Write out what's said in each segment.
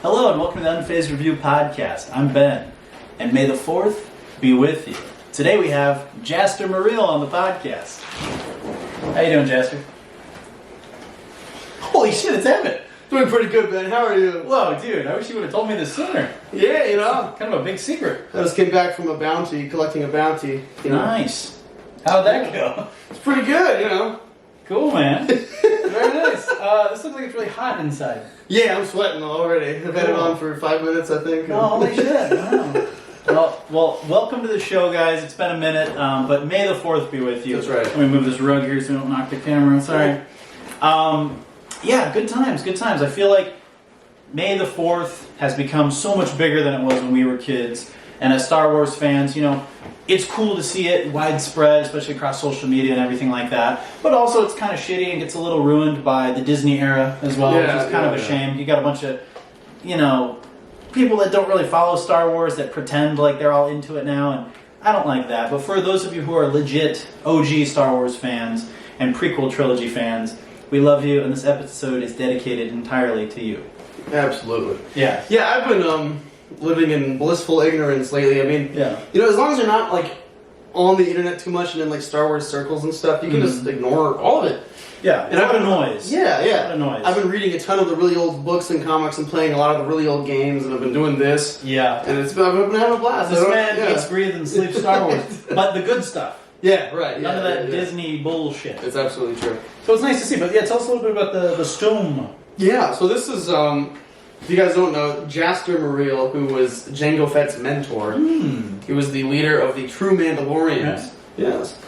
Hello and welcome to the Unfazed Review Podcast. I'm Ben, and may the 4th be with you. Today we have Jaster Muriel on the podcast. How you doing, Jaster? Holy shit, it's Emmett! Doing pretty good, Ben. How are you? Whoa, dude, I wish you would have told me this sooner. Yeah, you know. Kind of a big secret. I just came back from a bounty, collecting a bounty. Nice. How'd that go? It's pretty good, you know. Cool, man. Very nice. This looks like it's really hot inside. Yeah, I'm sweating already. I've had it on for 5 minutes, I think. Oh, holy shit. Wow. Well, welcome to the show, guys. It's been a minute, but may the 4th be with you. That's right. Let me move this rug here so we don't knock the camera. Sorry. Yeah, good times, good times. I feel like May the 4th has become so much bigger than it was when we were kids. And as Star Wars fans, you know, it's cool to see it widespread, especially across social media and everything like that. But also it's kind of shitty and gets a little ruined by the Disney era as well, which is kind of a shame. You got a bunch of, you know, people that don't really follow Star Wars that pretend like they're all into it now, and I don't like that. But for those of you who are legit OG Star Wars fans and prequel trilogy fans, we love you, and this episode is dedicated entirely to you. Absolutely. Yeah. Yeah, I've been living in blissful ignorance lately. I mean, you know, as long as you're not like on the internet too much and in like Star Wars circles and stuff, you can just ignore all of it. Yeah, and I've been noise. Yeah. A lot of noise. I've been reading a ton of the really old books and comics and playing a lot of the really old games, and I've been doing this. Yeah, and I've been having a blast. This man eats, breathes, and sleeps Star Wars, but the good stuff. Yeah, right. None of that Disney bullshit. It's absolutely true. So it's nice to see. But yeah, tell us a little bit about the Stum. Yeah, so this is, if you guys don't know, Jaster Muriel, who was Jango Fett's mentor. He was the leader of the True Mandalorians. Yes.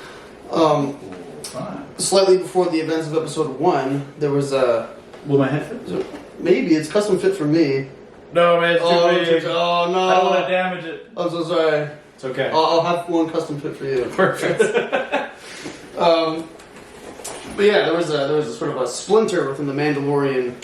Slightly before the events of Episode 1, there was a... Will my head fit? Maybe, it's custom fit for me. No, man, it's too big. Oh, no. I don't want to damage it. I'm so sorry. It's okay. I'll have one custom fit for you. Perfect. But yeah, there was a sort of a splinter within the Mandalorian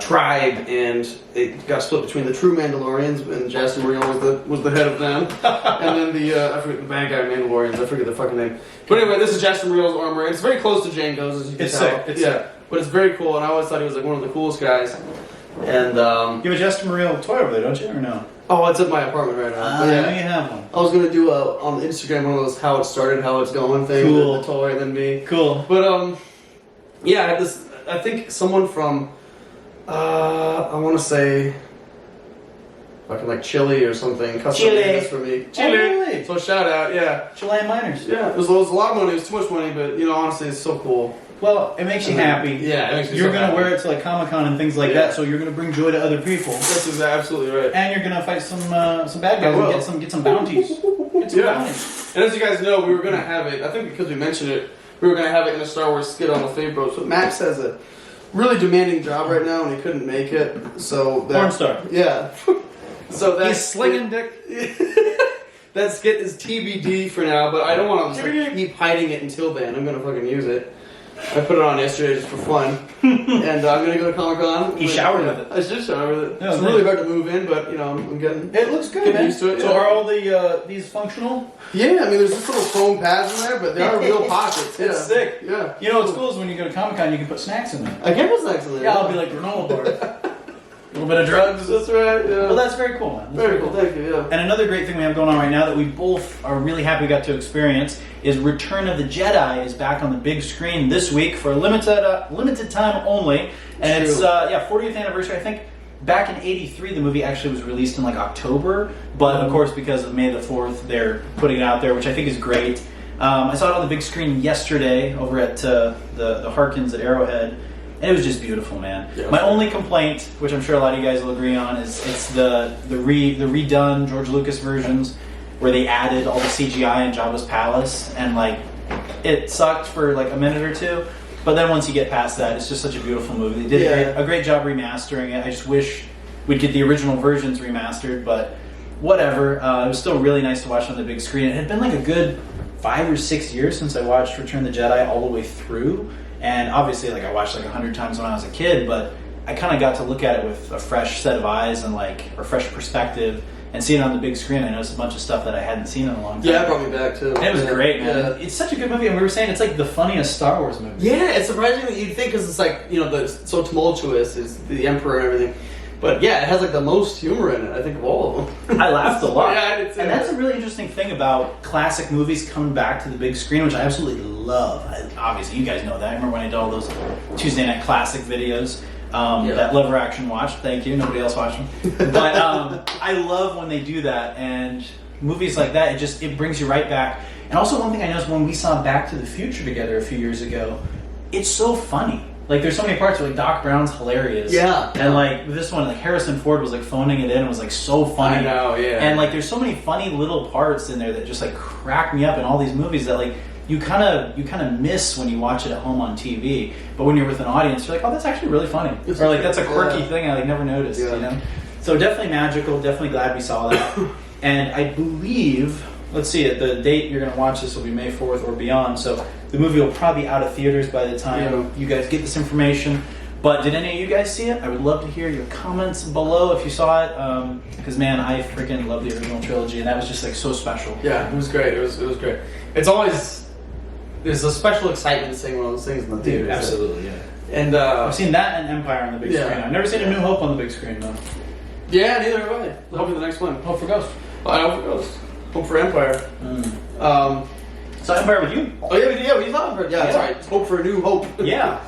tribe, and it got split between the true Mandalorians, and Jaster Muriel was the head of them, and then I forget the bad guy Mandalorians. I forget the fucking name. But anyway, this is Jaster Muriel's armor, and it's very close to Jango's, as you can tell. Sick. It's sick. But it's very cool, and I always thought he was like one of the coolest guys. And you have a Jaster Muriel toy over there, don't you, or no? Oh, it's at my apartment right now. I know you have one. I was gonna do on Instagram one of those how it started, how it's going thing. Cool. The toy, and then me. Cool. But yeah, I had this. I think someone from I want to say fucking like Chile or something. Custom made this for me. Chile. Oh, really? So shout out, yeah. Chilean miners. Yeah, it was a lot of money. It was too much money, but you know, honestly, it's so cool. Well, it makes you happy. Yeah, it makes me You're so gonna happy. wear it to like Comic-Con and things like that, so you're gonna bring joy to other people. That's absolutely right. And you're gonna fight some bad guys and get some bounties. Get some bounties. And as you guys know, we were gonna have it. I think because we mentioned it, we were gonna have it in a Star Wars skit on the Fave Bros. But Max has a really demanding job right now, and he couldn't make it. So Porn star. Yeah. So he's slinging dick. That skit is TBD for now, but I don't want to keep hiding it until then. I'm gonna fucking use it. I put it on yesterday just for fun, and I'm gonna go to Comic-Con. He showered with it. I should shower with it. Yeah, it's really hard to move in, but you know, I'm getting. It looks good, getting used to it. So are all these functional? Yeah, I mean, there's just little foam pads in there, but they are real pockets. It's sick. Yeah. You know what's cool is when you go to Comic-Con, you can put snacks in there. I can put snacks in there. Yeah, I'll be like granola bars. A little bit of drugs. That's right, yeah. Well, that's very cool, man. That's very cool, thank you, yeah. And another great thing we have going on right now that we both are really happy we got to experience is Return of the Jedi is back on the big screen this week for a limited time only. And it's, 40th anniversary. I think back in '83 the movie actually was released in like October. But of course, because of May the 4th, they're putting it out there, which I think is great. I saw it on the big screen yesterday over at the Harkins at Arrowhead. And it was just beautiful, man. Yeah, my only complaint, which I'm sure a lot of you guys will agree on, is it's the redone George Lucas versions where they added all the CGI in Jabba's palace, and like it sucked for like a minute or two. But then once you get past that, it's just such a beautiful movie. They did a great job remastering it. I just wish we'd get the original versions remastered, but whatever. It was still really nice to watch on the big screen. It had been like a good 5 or 6 years since I watched Return of the Jedi all the way through. And obviously, like I watched like 100 times when I was a kid, but I kind of got to look at it with a fresh set of eyes and like a fresh perspective. And seeing it on the big screen, I noticed a bunch of stuff that I hadn't seen in a long time. Yeah, it brought me back too. And it was great, man. Yeah. It's such a good movie, and we were saying it's like the funniest Star Wars movie. Yeah, it's surprising that you'd think, because it's like, you know, it's so tumultuous, is the Emperor and everything. But yeah, it has like the most humor in it, I think, of all of them. I laughed a lot. Yeah, I did too. And that's a really interesting thing about classic movies coming back to the big screen, which I absolutely love. Obviously, you guys know that. I remember when I did all those Tuesday Night Classic videos. That Lever Action watched. Thank you. Nobody else watched them. But I love when they do that. And movies like that, it brings you right back. And also one thing I noticed when we saw Back to the Future together a few years ago, it's so funny. Like, there's so many parts where, like, Doc Brown's hilarious. Yeah. And, like, this one, like, Harrison Ford was, like, phoning it in and was, like, so funny. I know, yeah. And, like, there's so many funny little parts in there that just, like, crack me up in all these movies that, like, you kind of miss when you watch it at home on TV. But when you're with an audience, you're like, oh, that's actually really funny. Or, like, that's a quirky thing I, like, never noticed, you know? So definitely magical. Definitely glad we saw that. And I believe... Let's see, the date you're going to watch this will be May 4th or beyond, so the movie will probably be out of theaters by the time you guys get this information. But did any of you guys see it? I would love to hear your comments below if you saw it, because man, I freaking love the original trilogy, and that was just like so special. Yeah, it was great. It was great. It's always, there's a special excitement to seeing one of those things in the theater. Absolutely, yeah. And I've seen that and Empire on the big screen. I've never seen A New Hope on the big screen, though. Yeah, neither have I. Hope for the next one. Hope for Ghost. I hope for Ghost. Hope for Empire. So Empire with you? Oh yeah, we saw Empire. Yeah, that's right. It's Hope for a New Hope. Yeah.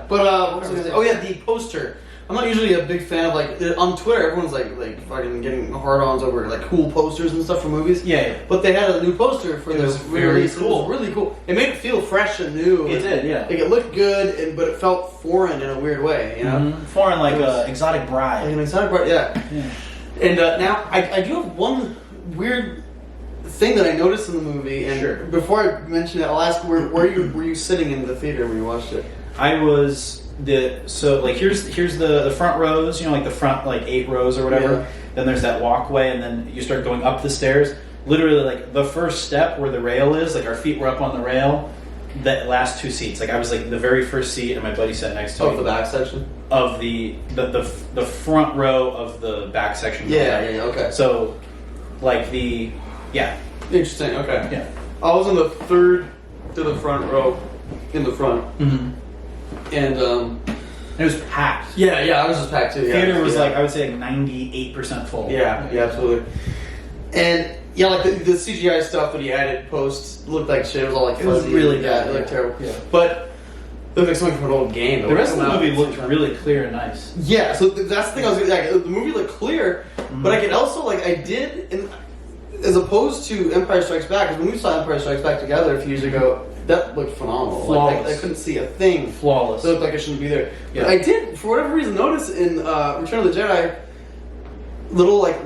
But what was I gonna say? Oh yeah, the poster. I'm not usually a big fan of like on Twitter. Everyone's like fucking getting hard-ons over like cool posters and stuff for movies. Yeah. But they had a new poster for this very cool. It was really cool. It made it feel fresh and new. It did, yeah. Like it looked good, but it felt foreign in a weird way. You know, foreign like an exotic bride. Like an exotic bride. Yeah. And now I do have one weird thing that I noticed in the movie, and before I mention it, I'll ask were you sitting in the theater when you watched it? I was here's the front rows, you know, like the front like 8 rows or whatever. Yeah. Then there's that walkway, and then you start going up the stairs. Literally, like the first step where the rail is, like our feet were up on the rail. That last 2 seats, like I was like the very first seat, and my buddy sat next to me. Of the back section. Of the front row of the back section. Yeah. Okay. So, like Interesting. Okay. Yeah. I was in the third to the front row, in the front, and it was packed. Yeah, I was just packed too. Theater was like I would say like 98% full. Yeah, absolutely. And yeah, like the CGI stuff that he added post looked like shit. It was all like fuzzy. It was really bad. It looked terrible. Yeah. But it looked like something from an old game. The rest of the movie looked really clear and nice. Yeah, so that's the thing I was like, the movie looked clear, but I could also like as opposed to Empire Strikes Back, because when we saw Empire Strikes Back together a few years ago, that looked phenomenal. Flawless. Like, I couldn't see a thing. Flawless. So it looked like it shouldn't be there. Yeah. But I did, for whatever reason, notice in Return of the Jedi, little like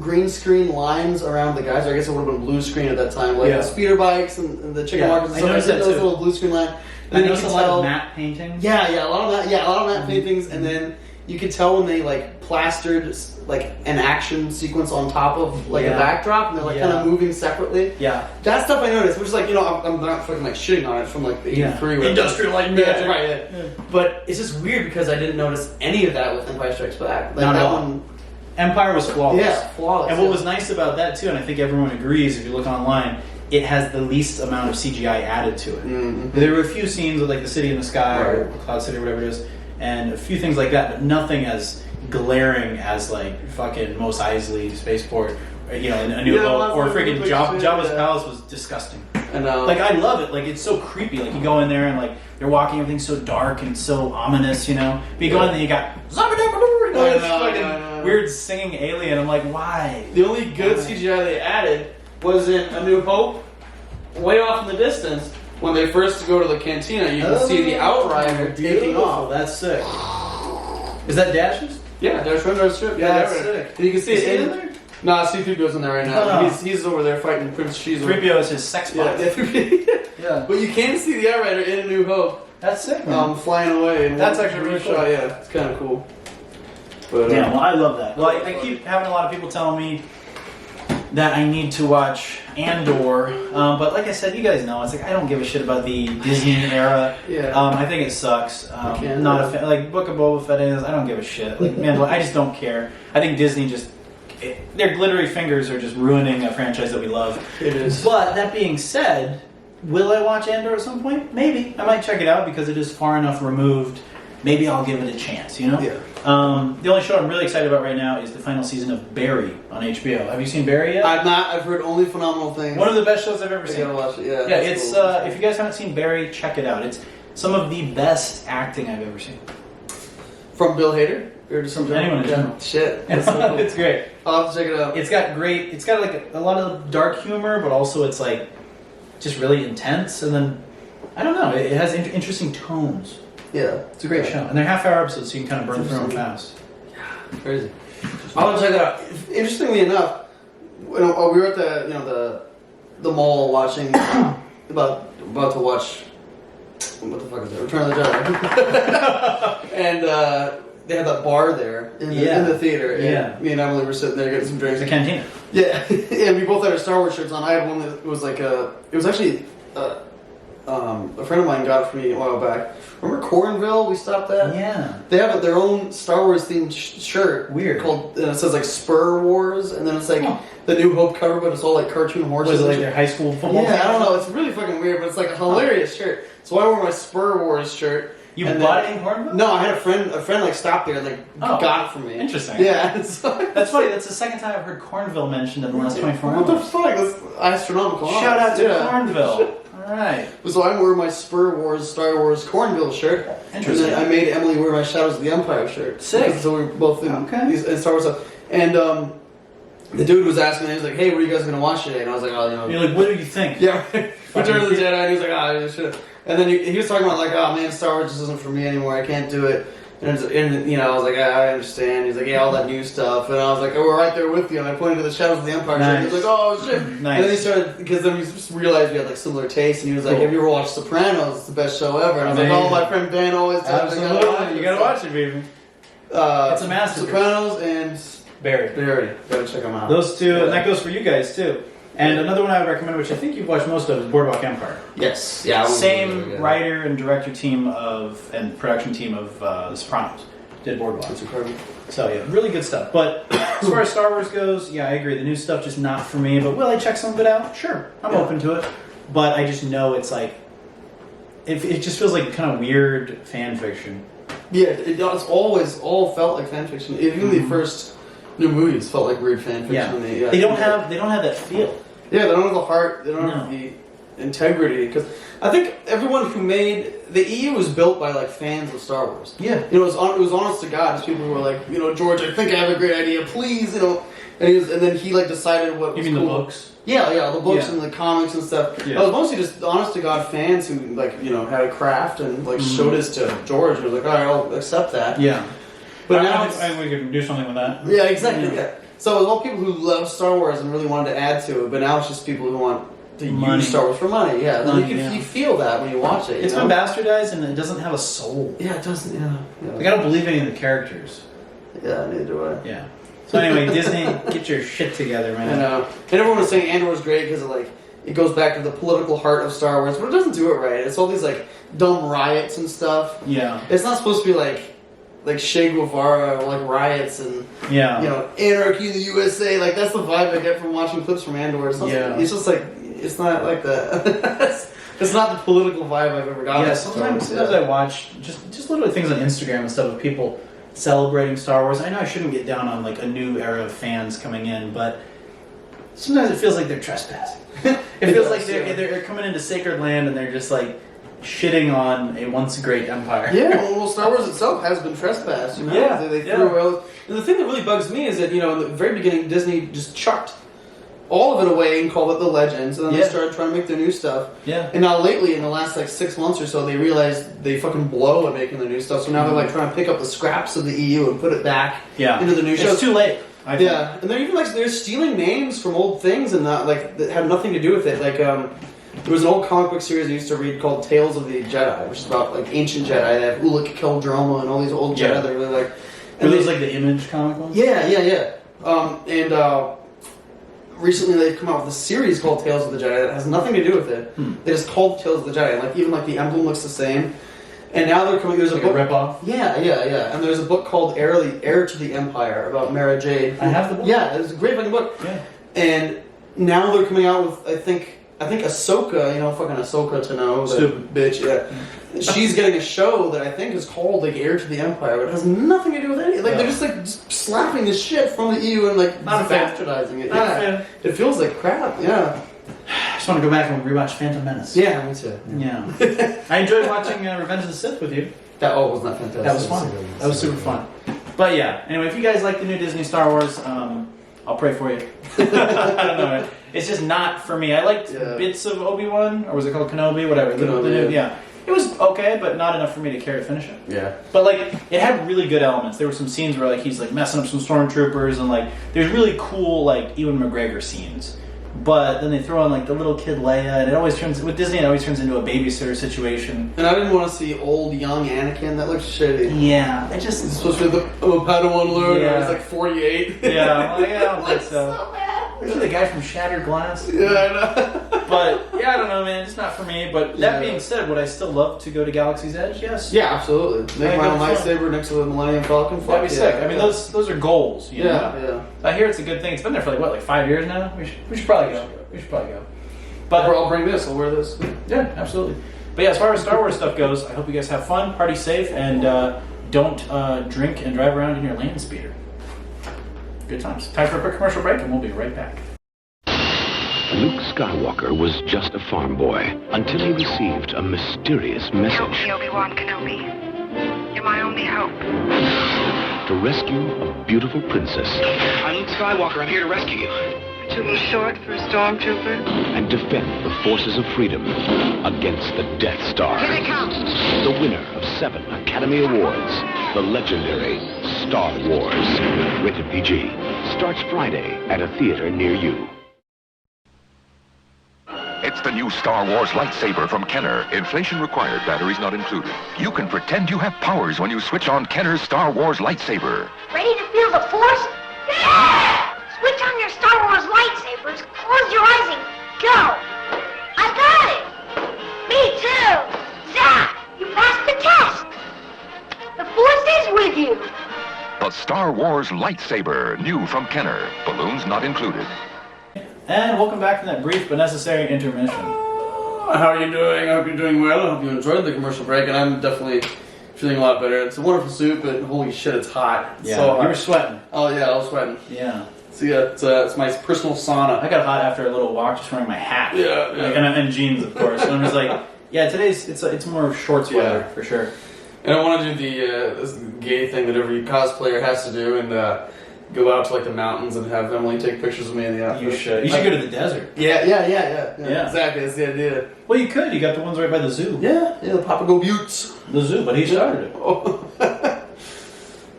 green screen lines around the guys. Or I guess it would have been blue screen at that time, like the speeder bikes and the chicken walkers and stuff. I noticed those little blue screen line. And I noticed a lot of matte paintings. Yeah, a lot of that. Yeah, a lot of matte paintings, and then you could tell when they like plastered like an action sequence on top of like a backdrop, and they're like kind of moving separately. Yeah, that stuff I noticed, which is like, you know, I'm not fucking like shitting on it from like the 83 Industrial Light and Magic. Right. Yeah. But it's just weird because I didn't notice any of that with Empire Strikes Back. Like Not that at all. one. Empire was flawless. Yeah, flawless. And what was nice about that too, and I think everyone agrees if you look online, it has the least amount of CGI added to it. Mm-hmm. There were a few scenes with like the city in the sky or Cloud City or whatever it is, and a few things like that, but nothing as glaring as like fucking Mos Eisley Spaceport, you know, in A New Hope, or freaking Jabba's Palace was disgusting. And like I love it, like it's so creepy. Like you go in there and like they're walking, everything's so dark and so ominous, you know. But you go in there, you got weird singing alien. I'm like, why? The only good CGI they added was in A New Hope, way off in the distance. When they first go to the cantina, you can see the Outrider taking off. That's sick. Is that Dash's? Yeah, Dash Render's ship. Yeah, that's sick. And you can see Is it he in there? Nah, C-3PO's in there right now. Oh. He's over there fighting Prince Shizu. 3PO is his sex bot. Yeah. But you can see the Outrider in A New Hope. That's sick, man. Flying away. That's actually really cool. Yeah, it's kind of cool. But, yeah, well, I love that. Well, I keep having a lot of people telling me that I need to watch Andor, but like I said, you guys know, it's like I don't give a shit about the Disney era. Yeah. I think it sucks. Not a fan. Like Book of Boba Fett is, I don't give a shit. Like Mandalorian, I just don't care. I think Disney just their glittery fingers are just ruining a franchise that we love. It is. But that being said, will I watch Andor at some point? Maybe. I might check it out because it is far enough removed maybe I'll give it a chance. You know. Yeah. The only show I'm really excited about right now is the final season of Barry on HBO. Have you seen Barry yet? I've not. I've heard only phenomenal things. One of the best shows I've ever I seen. gotta watch it. Yeah. Yeah, it's cool. if you guys haven't seen Barry, check it out. It's some of the best acting I've ever seen. From Bill Hader or just some Anyone in general. Shit. That's so cool. It's great. I'll have to check it out. It's got like a lot of dark humor, but also it's like just really intense. And then I don't know, it has interesting tones. Yeah, It's a great show, and they're half-hour episodes, so you can kind of burn through them fast. Crazy. I'll check that out. Interestingly enough, we were at the mall watching about to watch what the fuck is it? Return of the Jedi. And they had that bar there in the theater. And me and Emily were sitting there getting some drinks. The cantina. Yeah, and we both had our Star Wars shirts on. I had one that was like it was actually a friend of mine got it for me a while back. Remember Cornville? We stopped at. Yeah. They have their own Star Wars themed shirt. Weird. Called, and it says like Spur Wars, and then it's like the New Hope cover, but it's all like cartoon horses. Was it like their high school football team? Yeah, I don't know. It's really fucking weird, but it's like a hilarious shirt. So I wore my Spur Wars shirt. You bought it in Cornville? No, I had a friend like stopped there and like got it for me. Interesting. Yeah. That's funny. That's the second time I've heard Cornville mentioned in the last 24 hours. What the fuck? That's astronomical. Shout out to Cornville. All right. So I wore my Spur Wars Star Wars Cornville shirt. Interesting. And then I made Emily wear my Shadows of the Empire shirt. Sick. So we were both in these Star Wars stuff. And the dude was asking me, he was like, "Hey, what are you guys gonna watch today?" And I was like, "Oh, you know." You're like, what do you think? Yeah, Return of the Jedi. And he was like, "Ah, oh, shit." And then he was talking about like, "Oh man, Star Wars just isn't for me anymore. I can't do it." And you know, I was like, I understand. He's like, yeah, all that new stuff. And I was like, oh, we're right there with you. And I pointed to the Shadows of the Empire. Nice. He was like, oh shit. Nice. And then he started, because then we just realized we had like similar tastes. And he was like, have you ever watched Sopranos? It's the best show ever. And I was like, oh, my friend Ben always tells me Absolutely. You gotta watch it, baby. It's a masterpiece. Sopranos and Barry. Gotta check them out. Those two, and that goes for you guys too. And another one I would recommend, which I think you've watched most of, is Boardwalk Empire. Yes. Yeah. Same writer and director team and production team of The Sopranos did Boardwalk. That's incredible. So yeah, really good stuff. But as far as Star Wars goes, yeah, I agree. The new stuff just not for me. But will I check some of it out? Sure, I'm open to it. But I just know it's like, it just feels like kind of weird fan fiction. Yeah, it's always all felt like fan fiction. Even the first new movies felt like weird fan fiction to me. Yeah. They don't have that feel. Yeah, they don't have the heart. They don't have the integrity. Because I think everyone who made the EU was built by like fans of Star Wars. Yeah, you know, it was honest to God. People who were like, you know, George, I think I have a great idea. Please, you know. And then he like decided what was you mean cool. the books? Yeah, the books and the comics and stuff. Yeah. It was mostly just honest to God fans who like, you know, had a craft and like showed us to George. He was like, all right, I'll accept that. Yeah. But now we can do something with that. Yeah, exactly. Yeah. So it was all people who love Star Wars and really wanted to add to it, but now it's just people who want to use Star Wars for money. Yeah, you feel that when you watch it. It's been bastardized and it doesn't have a soul. Yeah, it doesn't. Yeah. Like I don't believe any of the characters. Yeah, neither do I. Yeah. So anyway, Disney, get your shit together, man. I know. And everyone was saying Andor was great because it goes back to the political heart of Star Wars, but it doesn't do it right. It's all these like dumb riots and stuff. Yeah. It's not supposed to be like Che Guevara or like riots and you know, anarchy in the USA. Like that's the vibe I get from watching clips from Andor. It's just like it's not like that. It's not the political vibe I've ever gotten. Yeah, sometimes I watch just literally things on Instagram and stuff of people celebrating Star Wars. I know I shouldn't get down on like a new era of fans coming in, but sometimes it feels like they're trespassing. It feels like they're coming into sacred land and they're just like shitting on a once great empire. Yeah, well, Star Wars itself has been trespassed. You know? Yeah, they threw and the thing that really bugs me is that, you know, in the very beginning, Disney just chucked all of it away and called it the Legends, and then they started trying to make their new stuff. Yeah. And now lately, in the last like 6 months or so, they realized they fucking blow at making the new stuff. So now they're like trying to pick up the scraps of the EU and put it back into the new shows. It's too late. And they're even like they're stealing names from old things and not like that had nothing to do with it. Like there was an old comic book series I used to read called Tales of the Jedi, which is about like ancient Jedi. They have Ulic Qel-Droma and all these old Jedi that are really like. Were those like the Image comic ones? Yeah. Recently they've come out with a series called Tales of the Jedi that has nothing to do with it. They just called Tales of the Jedi. Like even like the emblem looks the same. And now they're coming. There's a book. A ripoff. Yeah. And there's a book called Heir to the Empire about Mara Jade. I have the book. Yeah, it's a great fucking book. Yeah. And now they're coming out with I think Ahsoka. You know, fucking Ahsoka Tano, stupid bitch. Yeah. she's getting a show that I think is called like Heir to the Empire, but it has nothing to do with anything. Like they're just like just slapping this shit from the EU and like Not a fan. bastardizing it. Not a Yeah, fan. it feels like crap. Yeah, I just want to go back and rewatch Phantom Menace. yeah, me too. Yeah. I enjoyed watching Revenge of the Sith with you. Wasn't that fantastic? That was fun. That was super fun. But yeah, anyway, if you guys like the new Disney Star Wars, I'll pray for you. I don't know. It's just not for me. I liked bits of Obi-Wan, or was it called Kenobi? Whatever. Kenobi, Yeah. It was okay, but not enough for me to care to finish it. Yeah. But like, it had really good elements. There were some scenes where like he's like messing up some stormtroopers, and like there's really cool like Ewan McGregor scenes. But then they throw in like the little kid Leia, and it always turns with Disney. It always turns into a babysitter situation. And I didn't want to see old young Anakin. That looks shitty. Yeah, it just He's supposed to be the Padawan Lord. Yeah. He's like 48. yeah, well, yeah, I don't think Looks so. bad. Is he the guy from Shattered Glass? Yeah, I know. But yeah, I don't know, man. It's not for me. But that being said, would I still love to go to Galaxy's Edge? Yes. Yeah, absolutely. Make my own That'd be lightsaber next to the Millennium Falcon. That'd be sick. I mean, those are goals. You know? Yeah. I hear it's a good thing. It's been there for like what, like 5 years now. We should probably go. We should probably go. But I'll bring this. I'll wear this. yeah, absolutely. But yeah, as far as Star Wars stuff goes, I hope you guys have fun, party safe, and don't drink and drive around in your land speeder. Good times. Time for a quick commercial break, and we'll be right back. Luke Skywalker was just a farm boy until he received a mysterious Help me, message Obi-Wan Kenobi. You're my only hope. to rescue a beautiful princess I'm Luke Skywalker. I'm here to rescue you. Too little short for a stormtrooper. and defend the forces of freedom against the Death Star. Here they come. The winner of 7 Academy Awards, the legendary Star Wars. Rated PG. Starts Friday at a theater near you. It's the new Star Wars lightsaber from Kenner. Inflation required, batteries not included. You can pretend you have powers when you switch on Kenner's Star Wars lightsaber. Ready to feel the Force? Yeah! Switch on your Star Wars lightsabers, close your eyes, and go! I got it! Me too! Zach, you passed the test! The Force is with you! The Star Wars lightsaber, new from Kenner. Balloons not included. And welcome back from that brief but necessary intermission. How are you doing? I hope you're doing well. I hope you enjoyed the commercial break, and I'm definitely feeling a lot better. It's a wonderful soup, but holy shit, it's hot. It's Yeah, so hot. you were sweating. Oh yeah, I was sweating. Yeah. So yeah, it's my personal sauna. I got hot after a little walk just wearing my hat. Yeah. Like, and jeans, of course. And I'm just like, yeah, today's, it's more shorts weather, for sure. And I want to do the this gay thing that every cosplayer has to do, and go out to like the mountains and have Emily take pictures of me in the outfit. You should go to the desert. Yeah. Yeah. Exactly, that's the idea. Well, you could. You got the ones right by the zoo. Yeah, the Papago Buttes. The zoo, but he started it. Oh.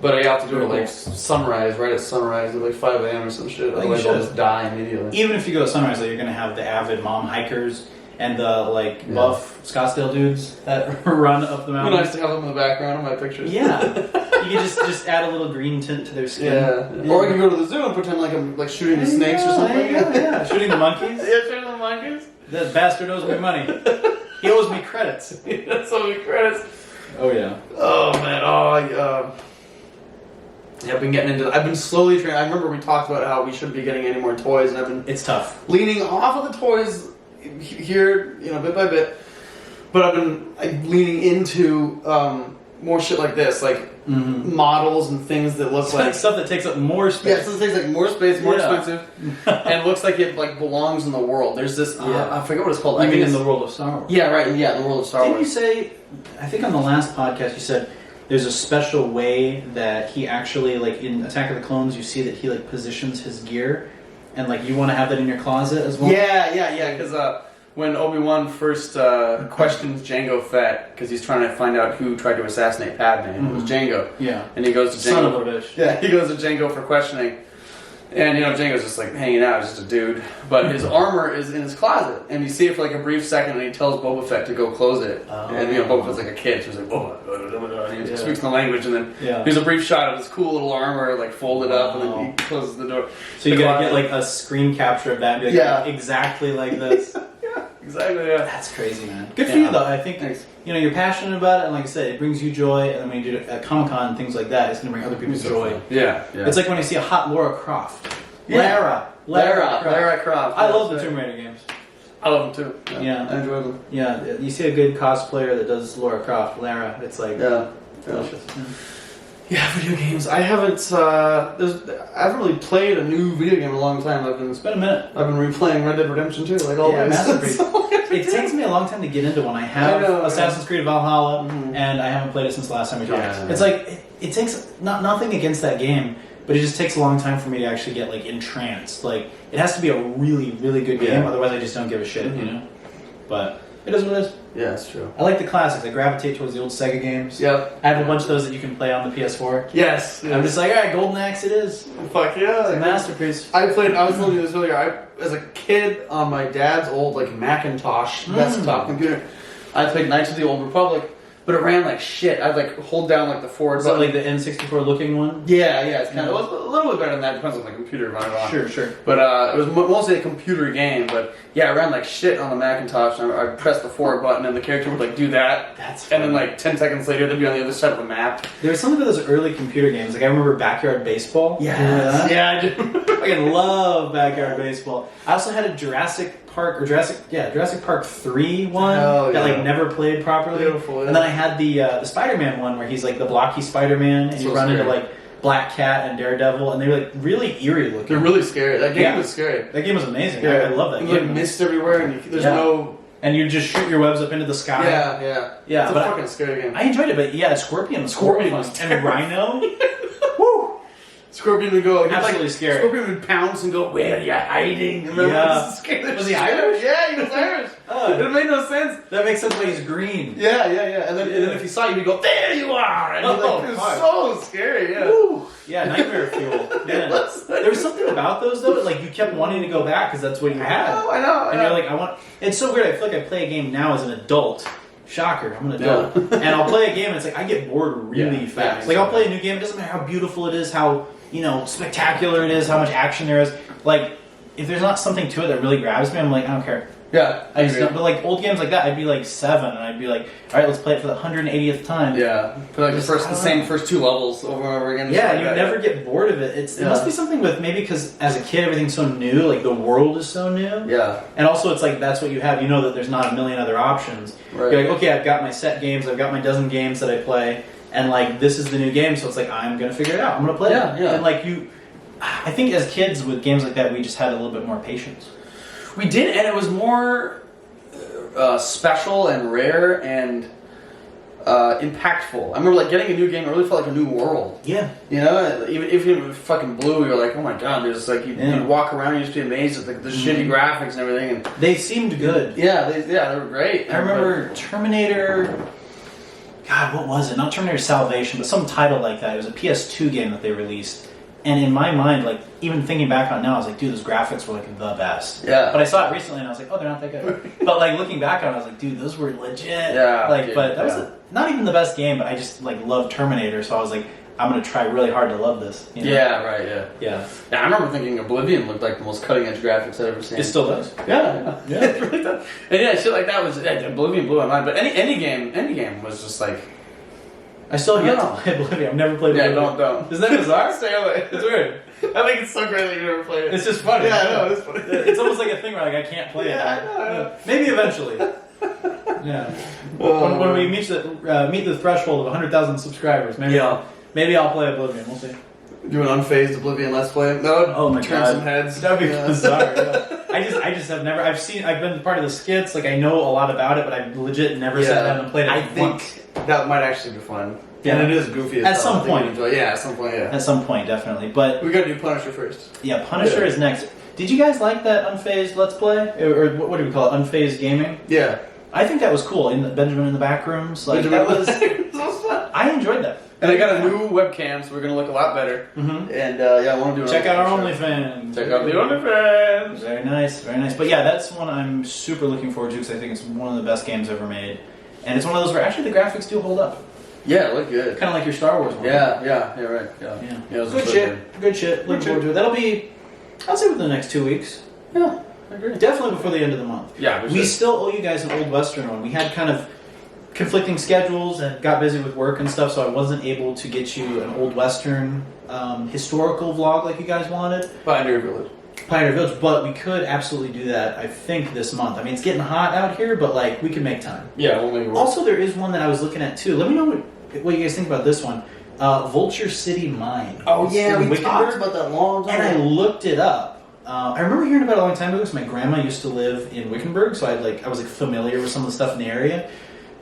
But I have to do it like sunrise, right at sunrise, at like 5 a.m. or some shit. I think Otherwise you I'll should. just die immediately. Even if you go to sunrise, though, you're going to have the avid mom hikers and the like buff Scottsdale dudes that run up the It'd be mountain. nice to have them in the background of my pictures. Yeah, you can just add a little green tint to their skin. Yeah. Or I can go to the zoo and pretend like I'm like shooting the snakes or something. Yeah, shooting the monkeys. Yeah, shooting the monkeys. That bastard owes me money. He owes me credits. That's so many credits. Oh yeah. Oh man. Yeah, I've been getting into. I've been slowly training. I remember we talked about how we shouldn't be getting any more toys, and I've been It's tough. leaning off of the toys here, bit by bit. But I've been leaning into more shit like this, like models and things that look like Stuff that takes up more space. yeah, some things like more space, more Yeah. expensive, and looks like it like belongs in the world. There's this. I forget what it's called. I mean, in it's- the world of Star Wars. Yeah, right. Yeah, in the world of Star Didn't you Wars. say? I think on the last podcast you said there's a special way that he actually like in Attack of the Clones. You see that he like positions his gear, and like you want to have that in your closet as well. Yeah. Because when Obi-Wan first questions Jango Fett, because he's trying to find out who tried to assassinate Padme, and it was Jango. Yeah. And he goes to Jango. Son of a bitch. Yeah, he goes to Jango for questioning. And, Jango's just like hanging out, he's just a dude. But his armor is in his closet. And you see it for like a brief second, and he tells Boba Fett to go close it. Oh. And, Boba Fett's like a kid, so he's like, Boba, and he speaks the language. And then Yeah. there's a brief shot of his cool little armor, like folded up, and then he closes the door. So you The gotta closet. get like a screen capture of that and be like, Yeah. exactly like this. Exactly, yeah. That's crazy, man. Good for Yeah. you though. I think Thanks. you're passionate about it, and like I said, it brings you joy. And then when you do it at Comic-Con and things like that, it's gonna bring other people joy. Yeah. It's like when you see a hot Lara Croft. Yeah. Lara Lara Croft. I love the Tomb Raider games. I love them too. Yeah. I enjoy them. Yeah, you see a good cosplayer that does Lara Croft, Lara. It's like delicious. Yeah, video games. I haven't really played a new video game in a long time. It's been a minute. I've been replaying Red Dead Redemption 2, like always. Masterpiece. It takes me a long time to get into one. I have Assassin's Creed Valhalla, and I haven't played it since the last time we talked. Yeah. It's like it takes nothing against that game, but it just takes a long time for me to actually get like entranced. Like it has to be a really, really good game, otherwise I just don't give a shit, you know. But it is what it is. Yeah, it's true. I like the classics. I gravitate towards the old Sega games. Yep. I have a bunch of those that you can play on the PS4. Yes. I'm just like, all right, Golden Axe it is. Fuck yeah. It's a masterpiece. I was telling you this earlier, as a kid on my dad's old like Macintosh desktop computer, I played Knights of the Old Republic, but it ran like shit. I'd like hold down like the forward Is that button. like the N64 looking one? Yeah, it's kind of it was a little bit better than that. Depends on the computer running on. Sure. But it was mostly a computer game. But yeah, it ran like shit on the Macintosh. And I pressed the forward button, and the character would like do that. That's and then like 10 seconds later, they'd be on the other side of the map. There was something about those early computer games. Like I remember Backyard Baseball. Yeah, I do. I fucking love Backyard Baseball. I also had a Jurassic Park 3 one that like never played properly. Beautiful, And then I had the Spider-Man one where he's like the blocky Spider-Man, and you run into like Black Cat and Daredevil, and they're like really eerie looking. They're really scary. That game was scary. That game was amazing. I love that game. Like mist everywhere, and there's no. And you just shoot your webs up into the sky. Yeah. It's a fucking scary game. I enjoyed it, but yeah, Scorpion was and Rhino. Woo! Scorpion would go. Absolutely scary. Scorpion would pounce and go, "Where are you hiding?" Remember? Was he Irish? Yeah, he was Irish. It made no sense. That makes sense why he's green. Yeah. And then if he saw you, he'd go, "There you are!" And it was so scary. Yeah. Woo. Yeah, nightmare fuel. Yeah. There was something about those though, like you kept wanting to go back because that's what you had. I know. And you're like, I want. It's so weird. I feel like I play a game now as an adult. Shocker, I'm an adult. And I'll play a game and it's like I get bored really fast. Like I'll play a new game, it doesn't matter how beautiful it is, how spectacular it is, how much action there is. Like, if there's not something to it that really grabs me, I'm like, I don't care. Yeah, I just don't, but like old games like that, I'd be like 7, and I'd be like, all right, let's play it for the 180th time. Yeah, for like the same first 2 levels over and over again. Yeah, you never get bored of it. It must be something with maybe because as a kid everything's so new, like the world is so new. Yeah, and also it's like that's what you have. You know that there's not a million other options. Right. You're like, okay, I've got my set games, I've got my dozen games that I play, and like this is the new game, so it's like I'm gonna figure it out. I'm gonna play it. Yeah. And like I think as kids with games like that, we just had a little bit more patience. We did, and it was more special and rare and impactful. I remember like getting a new game. It really felt like a new world. Yeah, even if it fucking blew, you're like, oh my god. There's like you'd walk around, and you just be amazed at the shitty graphics and everything. And they seemed good. Yeah, they were great. I remember Terminator. God, what was it? Not Terminator Salvation, but some title like that. It was a PS2 game that they released. And in my mind, like, even thinking back on it now, I was like, dude, those graphics were, like, the best. Yeah. But I saw it recently, and I was like, oh, they're not that good. But, like, looking back on it, I was like, dude, those were legit. Yeah. Like, but that was not even the best game, but I just, like, loved Terminator, so I was like, I'm going to try really hard to love this. You know? Yeah, right, Yeah. I remember thinking Oblivion looked like the most cutting-edge graphics I've ever seen. It still does. Yeah. It really does. And yeah, shit like that was... Oblivion blew my mind, but any game was just like... I still have yet to play Oblivion. I've never played Oblivion. Yeah, don't. Isn't that bizarre? Stay away. It's weird. I think it's so great that you never played it. It's just funny. Yeah, I know, it's funny. It's almost like a thing where like I can't play it. I know. Maybe eventually. Yeah. When we meet the threshold of 100,000 subscribers, maybe I'll play Oblivion. We'll see. Do an unfazed Oblivion Let's Play. That would turn some heads. That'd be bizarre. Yeah. I just have never. I've been part of the skits. Like I know a lot about it, but I've legit never sat down and played it. I think that might actually be fun. Yeah, and it is goofy. At some point. Yeah, at some point. Yeah. At some point, definitely. But we got to do Punisher first. Yeah, Punisher is next. Did you guys like that Unfazed Let's Play, or what do we call it? Unfazed Gaming. Yeah. I think that was cool. Benjamin in the back rooms, like that was. fun. I enjoyed that. And I got a new webcam, so we're gonna look a lot better. Mm-hmm. And I want to do. Check out our OnlyFans. Check out the OnlyFans. Very nice, very nice. But yeah, that's one I'm super looking forward to because I think it's one of the best games ever made, and it's one of those where actually the graphics do hold up. Yeah, look good. Kind of like your Star Wars one. Yeah, right. Yeah. Good shit. Looking forward to it. That'll be, I'll say within the next 2 weeks. Yeah, I agree. Definitely before the end of the month. Yeah, we still owe you guys an Old Western one. We had kind of conflicting schedules and got busy with work and stuff, so I wasn't able to get you an Old Western historical vlog like you guys wanted. Pioneer Village. Pioneer Village, but we could absolutely do that, I think, this month. I mean, it's getting hot out here, but, like, we can make time. Yeah, we'll make it work. Also, there is one that I was looking at, too. Let me know what you guys think about this one. Vulture City Mine. Oh, It's yeah, in we talked Wickenburg. about that long time And I ago. looked it up. I remember hearing about it a long time ago because my grandma used to live in Wickenburg, so I was familiar with some of the stuff in the area.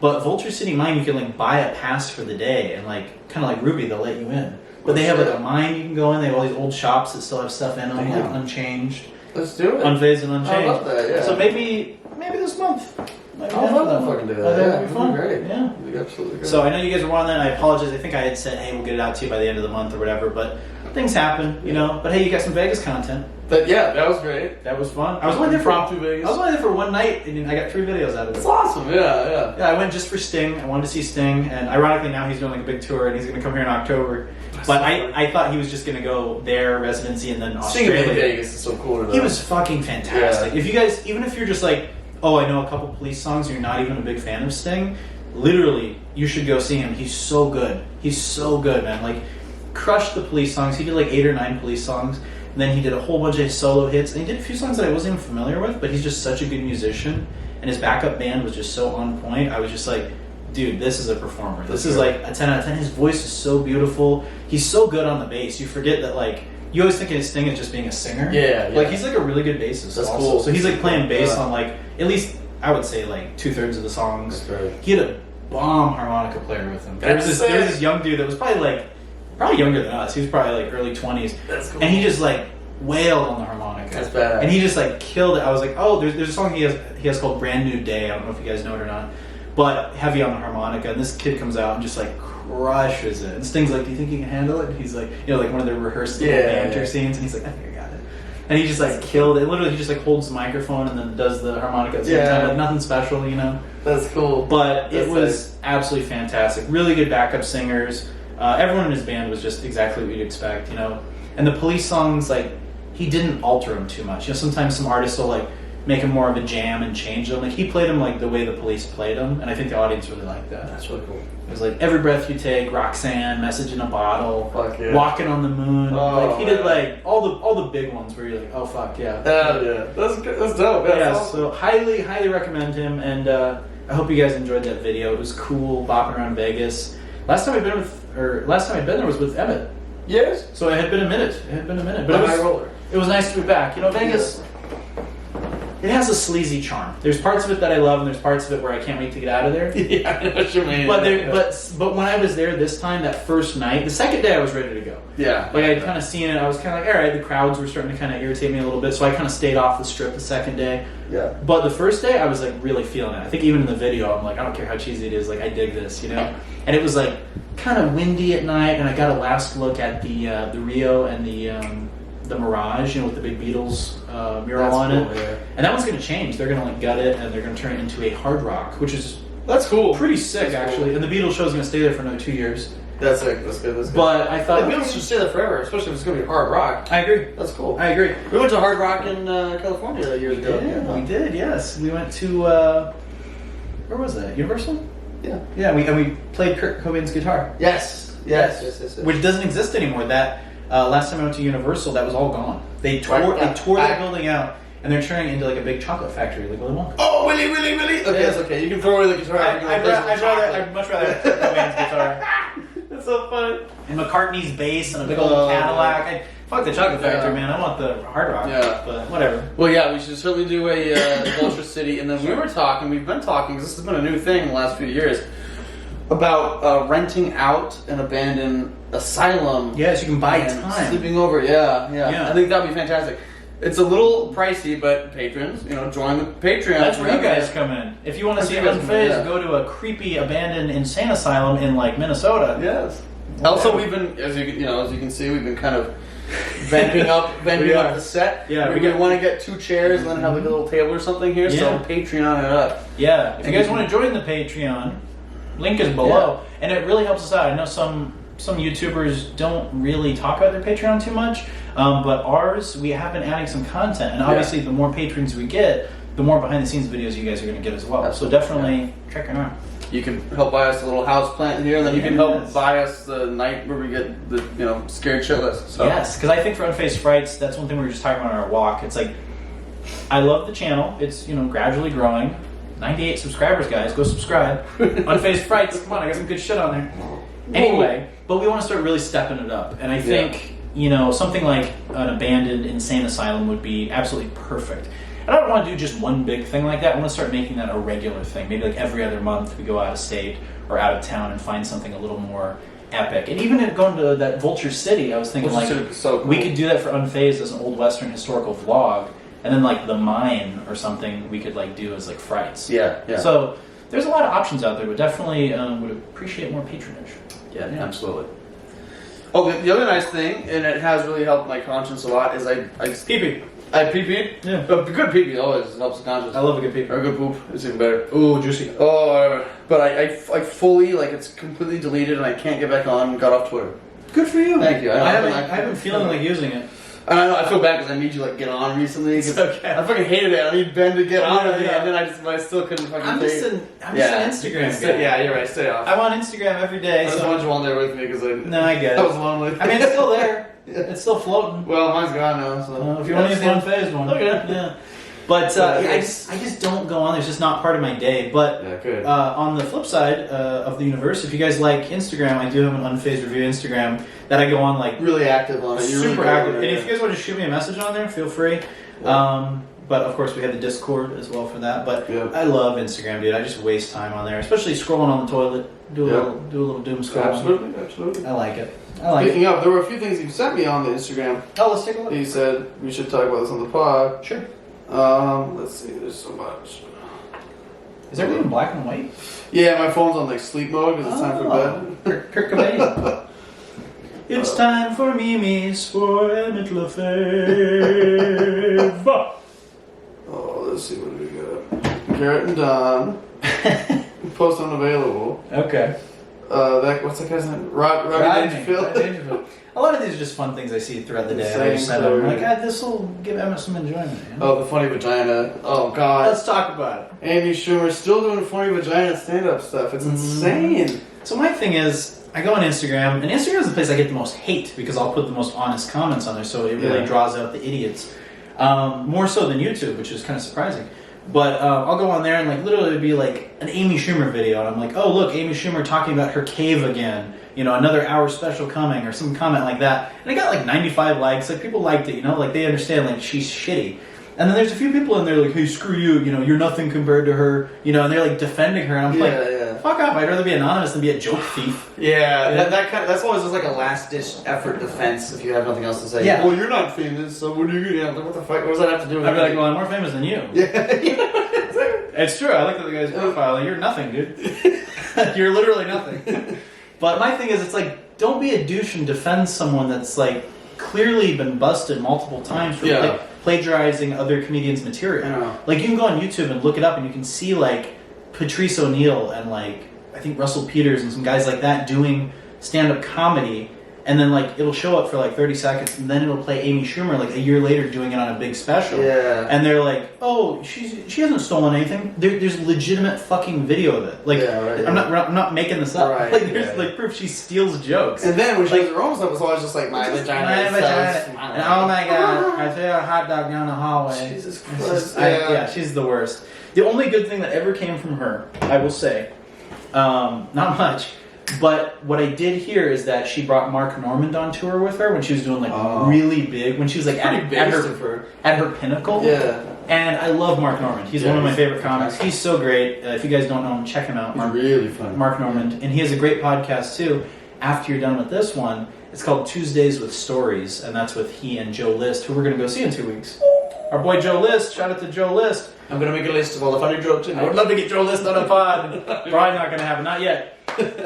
But Vulture City Mine, you can like buy a pass for the day, and like kind of like Ruby, they'll let you in. But they have like a mine you can go in. They have all these old shops that still have stuff in them, like unchanged, Let's do it. unfazed and unchanged. I love that. Yeah. So maybe this month. I'll love that fucking do that. That'd Yeah, be it'd fun. be great. Yeah. It'd be absolutely great. So I know you guys were wanting that. I apologize. I think I had said, hey, we'll get it out to you by the end of the month or whatever. But things happen, you know. But hey, you got some Vegas content. But yeah, that was great. That was fun. I was only there for Impromptu Vegas. I was only there for one night, and I got 3 videos out of it. It's awesome. Yeah. Yeah, I went just for Sting. I wanted to see Sting, and ironically now he's doing like a big tour, and he's going to come here in October. But I thought he was just going to go there, residency, and then Singing Australia. in Vegas is so cool. He was fucking fantastic. Yeah. If you guys, even if you're just like, oh, I know a couple Police songs, and you're not even a big fan of Sting, literally, you should go see him. He's so good. He's so good, man. Like, crushed the Police songs. He did like 8 or 9 Police songs. And then he did a whole bunch of solo hits. And he did a few songs that I wasn't even familiar with, but he's just such a good musician. And his backup band was just so on point. I was just like, dude, this is a performer. This is like a 10 out of 10. His voice is so beautiful. He's so good on the bass. You forget that, like, you always think of his thing as just being a singer. Yeah. Like, he's like a really good bassist. That's also. cool. So he's like playing bass Yeah. on like, at least I would say like 2/3 of the songs. That's right. He had a bomb harmonica player with him. That's sick. There was this young dude that was probably younger than us. He was probably like early 20s. That's cool. And he just like wailed on the harmonica. That's badass. And he just like killed it. I was like, oh, there's a song he has called Brand New Day. I don't know if you guys know it or not. But heavy on the harmonica. And this kid comes out and just like crushes it. And Sting's like, do you think you can handle it? And he's like, you know, like one of the rehearsed little banter scenes. And he's like, I think I got it. And he just like killed it. Literally, he just like holds the microphone and then does the harmonica at the same time. Like nothing special, you know? That's cool. But That's it was absolutely fantastic. Really good backup singers. Everyone in his band was just exactly what you'd expect, you know? And the Police songs, like, he didn't alter them too much. You know, sometimes some artists will like make them more of a jam and change them. Like he played them like the way the Police played them, and I think the audience really liked that. That's really cool. It was like Every Breath You Take, Roxanne, Message in a Bottle, Fuck yeah. Walking on the Moon. Oh, like he did man. like all the big ones where you're like, oh fuck yeah. Yeah. That's good. That's dope. Yeah. Yeah, That's awesome. so highly recommend him, and I hope you guys enjoyed that video. It was cool bopping around Vegas. Last time I'd been there was with Emmett. Yes. So it had been a minute. But The high roller. it was nice to be back. You know, Vegas, it has a sleazy charm. There's parts of it that I love, and there's parts of it where I can't wait to get out of there. Yeah, I know what you mean. But when I was there this time, that first night, the second day I was ready to go. Yeah. Like I'd kind of seen it, I was kind of like, all right, the crowds were starting to kind of irritate me a little bit, so I kind of stayed off the strip the second day. Yeah. But the first day, I was like really feeling it. I think even in the video, I'm like, I don't care how cheesy it is, like I dig this, you know. And it was like kind of windy at night, and I got a last look at the Rio and the Mirage, you know, with the big Beatles mural That's on cool, it. yeah. And that one's going to change. They're going to like gut it, and they're going to turn it into a hard rock, which is That's cool. pretty sick That's actually. cool. And the Beatles show's going to stay there for another 2 years. That's it. That's good. That's good. But I thought the Beatles should stay there forever, especially if it's going to be hard rock. I agree. That's cool. I agree. We went to Hard Rock in California years ago. Yeah, we did. Yes, we went to where was that? Universal. Yeah. Yeah, we played Kurt Cobain's guitar. Yes. Which doesn't exist anymore. That last time I went to Universal, that was all gone. They tore that building out, and they're turning it into like a big chocolate factory, like Willy Wonka. Oh, Willy. Okay, Yeah. that's okay. You can throw away the guitar. I'd much rather have Kurt Cobain's guitar. That's so funny. And McCartney's bass and a big old Cadillac. Fuck the chocolate factory, man. I want the hard rock. Yeah. But whatever. Well, yeah, we should certainly do a Vulture City, and then we've been talking, because this has been a new thing in the last few years, about renting out an abandoned asylum. Yes, you can buy and time. sleeping over. Yeah. Yeah. I think that'd be fantastic. It's a little pricey, but patrons, join the Patreon. That's where you guys come in. If you want to That's see where you guys come in, Unfazed, yeah. go to a creepy abandoned insane asylum in like Minnesota. Yes. Also, we've been, as you can see, we've been kind of vamping up the set. Yeah, we want to get 2 chairs and then have like a little table or something here. So Yeah. Patreon it up. Yeah, if you guys want to join the Patreon, link is below, and it really helps us out. I know some YouTubers don't really talk about their Patreon too much, but ours, we have been adding some content, and obviously the more patrons we get, the more behind the scenes videos you guys are going to get as well. So definitely check it out. you can help buy us a little house plant here, and then you can help Yes. buy us the night where we get the scared shitless. So. Yes, because I think for Unfazed Frights, that's one thing we were just talking about on our walk. It's like, I love the channel. It's gradually growing. 98 subscribers, guys. Go subscribe. Unfazed Frights. Come on, I got some good shit on there. Anyway, but we want to start really stepping it up, and I think something like an abandoned insane asylum would be absolutely perfect. And I don't want to do just one big thing like that. I want to start making that a regular thing. Maybe like every other month we go out of state or out of town and find something a little more epic. And even going to that Vulture City, I was thinking so cool. we could do that for Unfazed as an old Western historical vlog, and then like the Mine or something we could like do as like Frights. Yeah. So there's a lot of options out there, but definitely would appreciate more patronage. Yeah, absolutely. Oh, the other nice thing, and it has really helped my conscience a lot, is I Pee-pee. I pee-pee. Yeah. But good pee-pee always helps the conscience. I love a good pee-pee. Or a good poop. It's even better. Ooh, juicy. Oh, but I fully, it's completely deleted and I can't get back on and got off Twitter. Good for you. Thank you. I haven't feeling like using it. And I know, I feel bad because I made you get on recently. It's okay. I fucking hated it. I need Ben to get on with me, yeah. and then I still couldn't fucking I'm just an Instagram guy. Yeah, you're right. Stay off. I'm on Instagram every day. I just So wanted you on there with me because I get I it. was lonely. I mean, it's still there. Yeah. It's still floating. Well, mine's gone now. So If you want to use the Unfazed one. Okay. Yeah. But I just don't go on there. It's just not part of my day. But Yeah, good. on the flip side of the universe, if you guys like Instagram, I do have an Unfazed review Instagram that I go on really active on it. You're super really active. good on And it, if you guys want to shoot me a message on there, feel free. But of course, we have the Discord as well for that. But I love Instagram, dude. I just waste time on there, especially scrolling on the toilet. Do a little doom scroll. Absolutely. I like it. Speaking of, there were a few things you sent me on the Instagram. Oh, let's take a look. You said we should talk about this on the pod. Sure. Let's see. There's so much. Is everything in black and white? Yeah, my phone's on sleep mode because it's time for bed. Kurt Cobain. It's time for Mimi's for Emmett Lefebvre. Oh, let's see what we got. Garrett and Don. Post unavailable. Okay. What's that guy's name? Robbie Dangerfield. A lot of these are just fun things I see throughout the day. Same I just set them. I'm like, story. this will give Emmett some enjoyment. You know? Oh, the funny vagina. Oh, God. Let's talk about it. Amy Schumer's still doing funny vagina stand-up stuff. It's insane. So my thing is, I go on Instagram, and Instagram is the place I get the most hate because I'll put the most honest comments on there, so it really draws out the idiots. More so than YouTube, which is kind of surprising. But I'll go on there and literally it'd be like an Amy Schumer video, and I'm like, oh look, Amy Schumer talking about her cave again. Another hour special coming, or some comment like that. And I got 95 likes. People liked it. They understand she's shitty. And then there's a few people in there like, hey, screw you. You're nothing compared to her. And they're defending her, and I'm like, fuck off. I'd rather be anonymous than be a joke thief. Yeah, that's always just a last-ditch effort defense if you have nothing else to say. Yeah. Well, you're not famous, so what do you do? What the fuck? What does that have to do with I'd be like, anything? well, I'm more famous than you. Yeah. It's true. I looked at the guy's profile. You're nothing, dude. You're literally nothing. But my thing is, it's don't be a douche and defend someone that's clearly been busted multiple times for plagiarizing other comedians' material. You can go on YouTube and look it up, and you can see Patrice O'Neill and I think Russell Peters and some guys like that doing stand-up comedy. And then it'll show up for 30 seconds, and then it'll play Amy Schumer a year later doing it on a big special. Yeah. And they're like, oh, she hasn't stolen anything. There's legitimate fucking video of it. I'm not making this up. Right, There's proof she steals jokes. And then when she does her own stuff, it's always just my vagina. And oh my god, I threw a hot dog down the hallway. Jesus It's just- Christ. she's the worst. The only good thing that ever came from her, I will say, not much. But what I did hear is that she brought Mark Normand on tour with her when she was doing really big, when she was at her pinnacle. Yeah. And I love Mark Normand. He's one of my favorite comics. He's so great. If you guys don't know him, check him out. He's really fun. Mark Normand. And he has a great podcast too. After you're done with this one, it's called Tuesdays with Stories, and that's with he and Joe List, who we're going to go see in 2 weeks. Our boy Joe List. Shout out to Joe List. I'm going to make a list of all the funny jokes. I would love to get Joe List on a pod. Probably not going to happen. Not yet.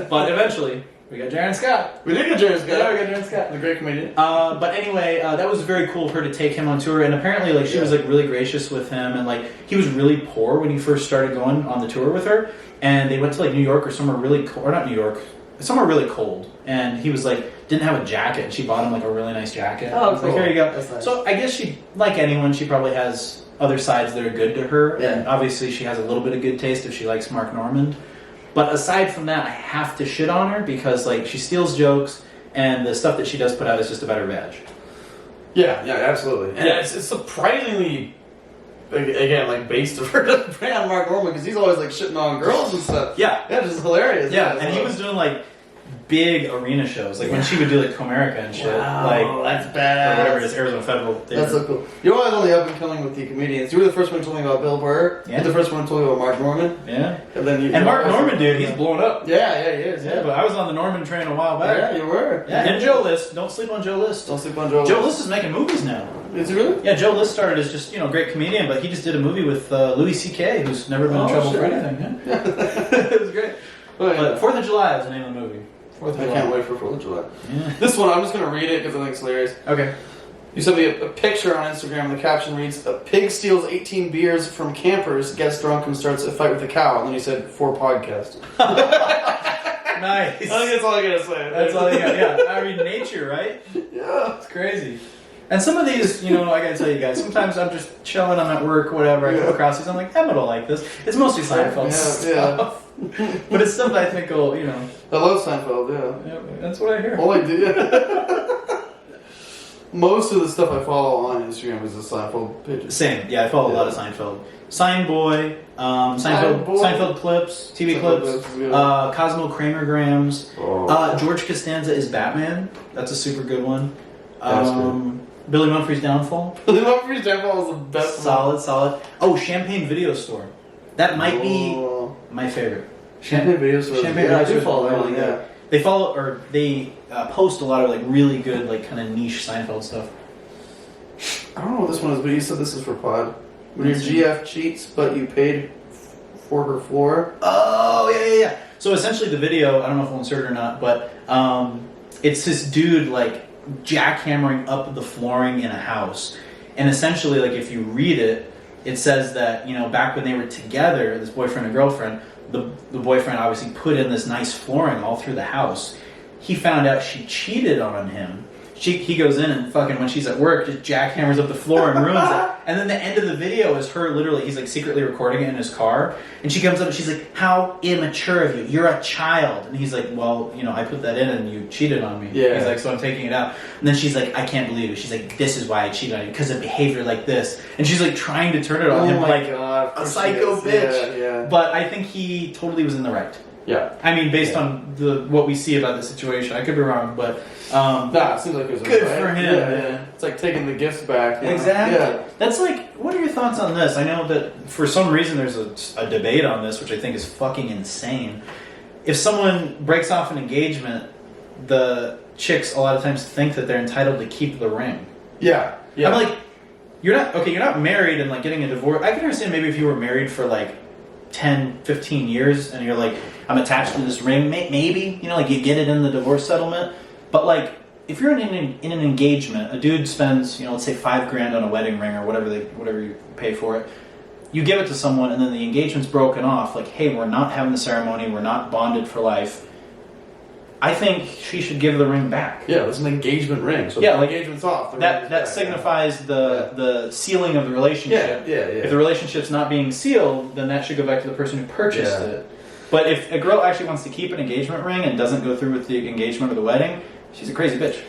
But eventually, we got Jaron Scott. We did get Jaron Scott. Yeah, we got Jaron Scott. The great comedian. But anyway, that was very cool of her to take him on tour, and apparently, she was really gracious with him, and he was really poor when he first started going on the tour with her, and they went to New York or somewhere really cold, or not New York, somewhere really cold, and he was didn't have a jacket, and she bought him a really nice jacket. Oh, cool. Here you go. That's nice. So I guess she, like anyone, she probably has other sides that are good to her, Yeah. and obviously she has a little bit of good taste if she likes Mark Normand. But aside from that, I have to shit on her because like she steals jokes, and the stuff that she does put out is just about her vag. Yeah, absolutely. And it's surprisingly, again, like based on Mark Norman, because he's always like shitting on girls and stuff. Yeah, just hilarious. Yeah, and he was doing like big arena shows, like when she would do like Comerica and shit. Wow, like that's badass. Or whatever it is, Arizona Federal Theater. That's so cool. You're always on the up and coming with the comedians. You were the first one to tell me about Bill Burr. Yeah. You're the first one to tell me about Mark Norman. Yeah. And then Mark Norman, dude, he's blowing up. Yeah, he is. Yeah, but I was on the Norman train a while back. Yeah, you were. Yeah, and Joe List. Don't sleep on Joe List. Don't sleep on Joe Joe List is making movies now. Is he really? Yeah, Joe List started as just, a great comedian, but he just did a movie with Louis C.K., who's never been in trouble for anything. Yeah. It was great. Oh, yeah. But 4th of July is the name of the movie. 4th of July. I can't wait for 4th of July. Yeah. This one, I'm just going to read it because I think it's hilarious. Okay. You sent me a picture on Instagram, and the caption reads, "A pig steals 18 beers from campers, gets drunk, and starts a fight with a cow." And then you said, "for podcast." Nice. I think that's all I gotta say. That's all you got, yeah. I mean, nature, right? Yeah. It's crazy. And some of these, I gotta tell you guys, sometimes I'm just chilling, I'm at work, whatever, I come across these, I'm like, Emma don't like this. It's mostly Seinfeld stuff. But it's stuff I think will, I love Seinfeld, yeah. That's what I hear. All I do. Most of the stuff I follow on Instagram is the Seinfeld pages. Same, yeah, I follow a lot of Seinfeld. Sign Boy, Seinfeld clips, TV clips, Cosmo Kramergrams. George Costanza is Batman. That's a super good one. That's good. Billy Murphy's Downfall. Billy Murphy's Downfall was the best one. Solid. Oh, Champagne Video Store. That might be my favorite. Champagne Video Store. Champagne I Video do Store follow is that really one, good. They follow, or they post a lot of like really good, like kind of niche Seinfeld stuff. I don't know what this one is, but you said this is for pod. When your GF cheats, but you paid for her floor. Oh, yeah. So essentially the video, I don't know if we'll insert it or not, but it's this dude like jackhammering up the flooring in a house. And essentially, like if you read it, it says that, back when they were together, this boyfriend and girlfriend, the boyfriend obviously put in this nice flooring all through the house. He found out she cheated on him. He goes in and fucking, when she's at work, just jackhammers up the floor and ruins it. And then the end of the video is her literally, he's like secretly recording it in his car. And she comes up and she's like, "How immature of you. You're a child." And he's like, "Well, I put that in and you cheated on me." Yeah. He's like, "So I'm taking it out." And then she's like, "I can't believe it." She's like, "This is why I cheated on you, because of behavior like this." And she's like trying to turn it on him like a psycho bitch. Yeah. But I think he totally was in the right. Yeah. I mean, based on what we see about the situation, I could be wrong, but it seems like it was good right. for him. Yeah. It's like taking the gifts back. Exactly. Yeah. That's like, what are your thoughts on this? I know that for some reason there's a debate on this, which I think is fucking insane. If someone breaks off an engagement, the chicks a lot of times think that they're entitled to keep the ring. Yeah. I'm like, you're not married and like getting a divorce. I can understand maybe if you were married for like 10, 15 years and you're like, I'm attached to this ring, maybe, like you get it in the divorce settlement. But like, if you're in an engagement, a dude spends, let's say $5,000 on a wedding ring or whatever you pay for it. You give it to someone and then the engagement's broken off. Like, hey, we're not having the ceremony. We're not bonded for life. I think she should give the ring back. Yeah, it's an engagement ring. So yeah, the like engagement's off. That signifies the sealing of the relationship. Yeah. If the relationship's not being sealed, then that should go back to the person who purchased it. But if a girl actually wants to keep an engagement ring and doesn't go through with the engagement or the wedding, she's a crazy bitch.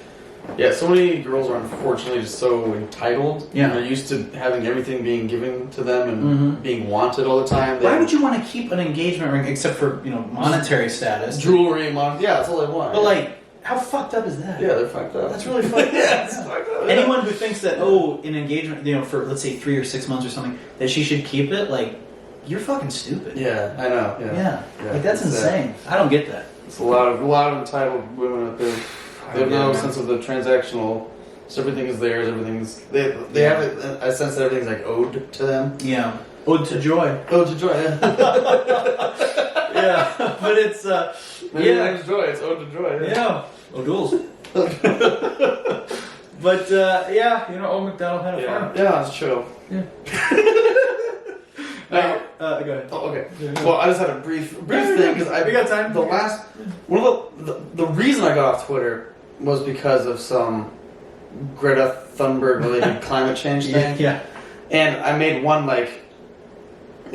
Yeah, so many girls are unfortunately just so entitled. Yeah. And they're used to having everything being given to them and being wanted all the time. Why would you want to keep an engagement ring except for, monetary status? Jewelry, that's all they want. But like, how fucked up is that? Yeah, they're fucked up. That's really fucked up. Yeah, it's fucked up. Anyone who thinks that, an engagement, for let's say 3 or 6 months or something, that she should keep it, like, you're fucking stupid. Yeah, I know. Yeah. Like, that's insane. I don't get that. It's a lot of entitled women out there. They have no sense of the transactional. So everything is theirs. They have a sense that everything's like owed to them. Yeah. Ode to joy. Ode to joy. Yeah. Yeah. But it's it's joy. It's ode to joy. Yeah. O'Doul's. But Old MacDonald had a farm. Yeah, it's chill. Yeah. Now, go ahead. Oh, okay. Well, I just had a brief thing because we got time. The reason I got off Twitter was because of some Greta Thunberg related climate change thing. Yeah. And I made one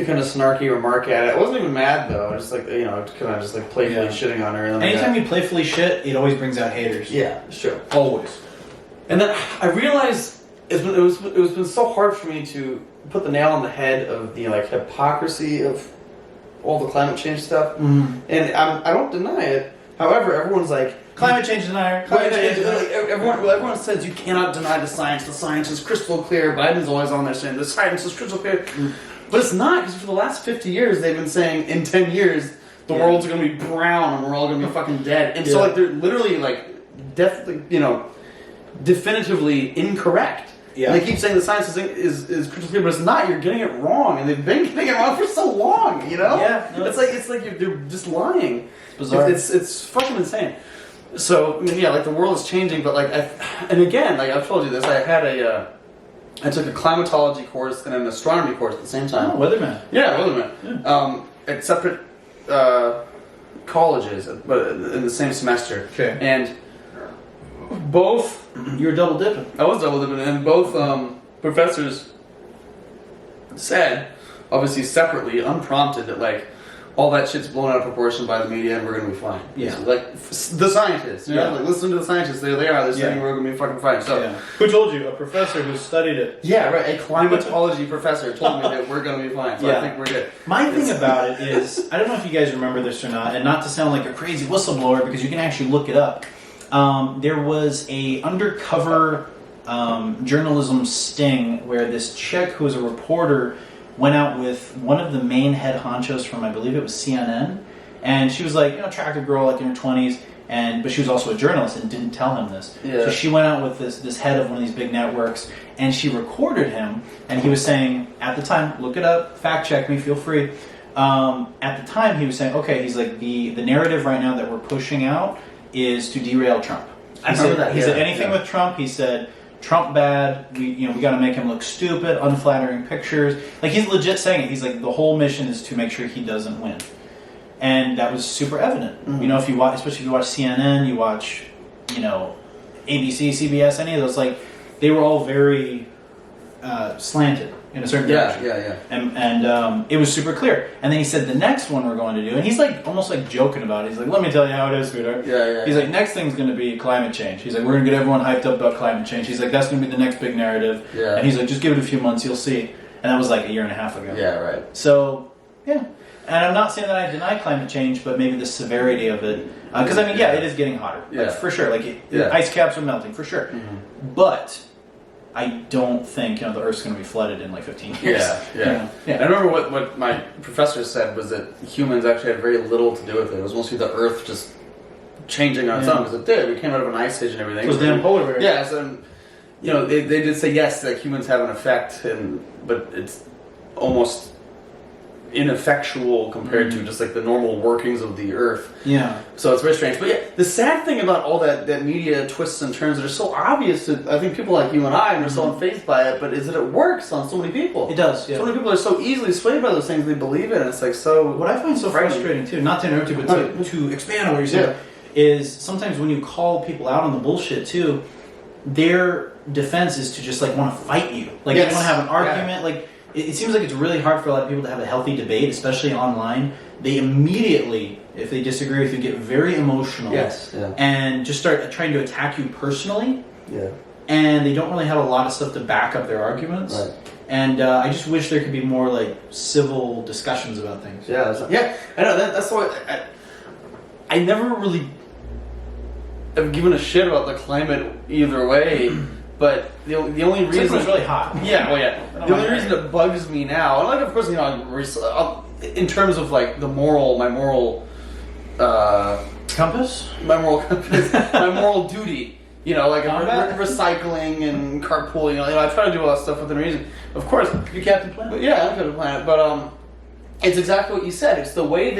kind of snarky remark at it. I wasn't even mad though. I just like kind of just like playfully shitting on her. And then Anytime you playfully shit, it always brings out haters. yeah, sure. Always. And then I realized it was been so hard for me to put the nail on the head of the like hypocrisy of all the climate change stuff. Mm-hmm. And I don't deny it. However, everyone's like. Climate change denier. Climate change denier. Like, everyone says you cannot deny the science. The science is crystal clear. Biden's always on there saying the science is crystal clear. But it's not, because for the last 50 years, they've been saying in 10 years, the world's going to be brown and we're all going to be fucking dead. And so, like, they're literally, like, definitively incorrect. Yeah. And they keep saying the science is crystal clear, but it's not. You're getting it wrong. And they've been getting it wrong for so long, you know? Yeah. No, it's like they're just lying. It's bizarre. It's fucking insane. So, I mean, yeah, like, the world is changing, but, like, and again, like, I've told you this, I took a climatology course and an astronomy course at the same time. Oh, weatherman. Yeah, weatherman. Yeah. At separate colleges, but in the same semester. Okay. And both... You were double dipping. I was double dipping, and both professors said, obviously separately, unprompted, that, like, all that shit's blown out of proportion by the media and we're going to be fine. Yeah. So, like, the scientists. You know, like, listen to the scientists. There they are. They're saying we're going to be fucking fine. So, who told you? A professor who studied it. Yeah, right. A climatology professor told me that we're going to be fine. So I think we're good. My thing about it is, I don't know if you guys remember this or not, and not to sound like a crazy whistleblower, because you can actually look it up. There was a undercover journalism sting where this chick who was a reporter went out with one of the main head honchos from, I believe it was CNN, and she was like, attractive girl, like in her 20s, but she was also a journalist and didn't tell him this. Yeah. So she went out with this head of one of these big networks, and she recorded him, and he was saying, at the time, look it up, fact check me, feel free. At the time, he was saying, okay, he's like, the narrative right now that we're pushing out is to derail Trump. I remember that. He said anything with Trump, he said, Trump bad, we got to make him look stupid, unflattering pictures. Like, he's legit saying it. He's like, the whole mission is to make sure he doesn't win. And that was super evident. Mm-hmm. If you watch, especially if you watch CNN, you watch, ABC, CBS, any of those, like, they were all very slanted in a certain direction. Yeah. And it was super clear. And then he said the next one we're going to do, and he's like almost like joking about it. He's like, let me tell you how it is, sweetheart. Yeah. He's like, next thing's going to be climate change. He's like, we're going to get everyone hyped up about climate change. He's like, that's going to be the next big narrative. Yeah. And he's like, just give it a few months, you'll see. And that was like a year and a half ago. Yeah, right. So, yeah. And I'm not saying that I deny climate change, but maybe the severity of it. Because, it is getting hotter. Like, for sure. Like, ice caps are melting, for sure. Mm-hmm. But I don't think, the Earth's going to be flooded in like 15 years. Yeah. I remember what my professor said was that humans actually had very little to do with it. It was mostly the Earth just changing on its own, because it did. We came out of an ice age and everything. It was damn polar. Yeah, so, they did say, yes, that humans have an effect, but it's almost ineffectual compared to just like the normal workings of the Earth. Yeah. So it's very strange. But yeah, the sad thing about all that media twists and turns that are so obvious to, I think, people like you and I, and are so unfazed by it, but is that it works on so many people. It does, yeah. So many people are so easily swayed by those things, they believe it, and it's like so... What I find so frustrating too, not to interrupt you, but to expand on what you're saying, is sometimes when you call people out on the bullshit too, their defense is to just like want to fight you. Like, they want to have an argument, like... It seems like it's really hard for a lot of people to have a healthy debate, especially online. They immediately, if they disagree with you, get very emotional and just start trying to attack you personally. Yeah. And they don't really have a lot of stuff to back up their arguments. Right. And I just wish there could be more like civil discussions about things. Yeah, I know that's why I never really have given a shit about the climate either way. But the only reason it's really hot. Yeah, the only reason it bugs me now, and like of course in terms of like my moral compass, my moral duty. Like recycling and carpooling. I try to do all that stuff within reason. Of course, you're Captain Planet. But yeah, I'm Captain Planet. But it's exactly what you said. It's the way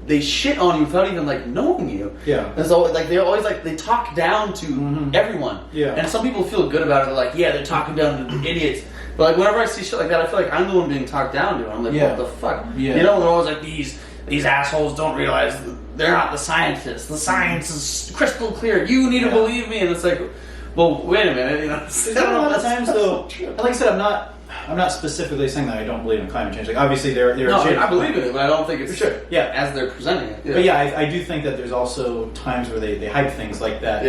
they shit on you without even like knowing you. Yeah. And so like they talk down to everyone. Yeah. And some people feel good about it. They're like, they're talking down to the idiots. But like whenever I see shit like that, I feel like I'm the one being talked down to. I'm like, what the fuck? Yeah. They're always like, these assholes don't realize they're not the scientists. The science is crystal clear. You need to believe me. And it's like, well, wait a minute. A lot of times though, like I said, I'm I'm not specifically saying that I don't believe in climate change. Like, obviously, there No, are I believe in it, but I don't think it's sure. Yeah, as they're presenting it. Yeah. but yeah, I do think that there's also times where they hype things like that.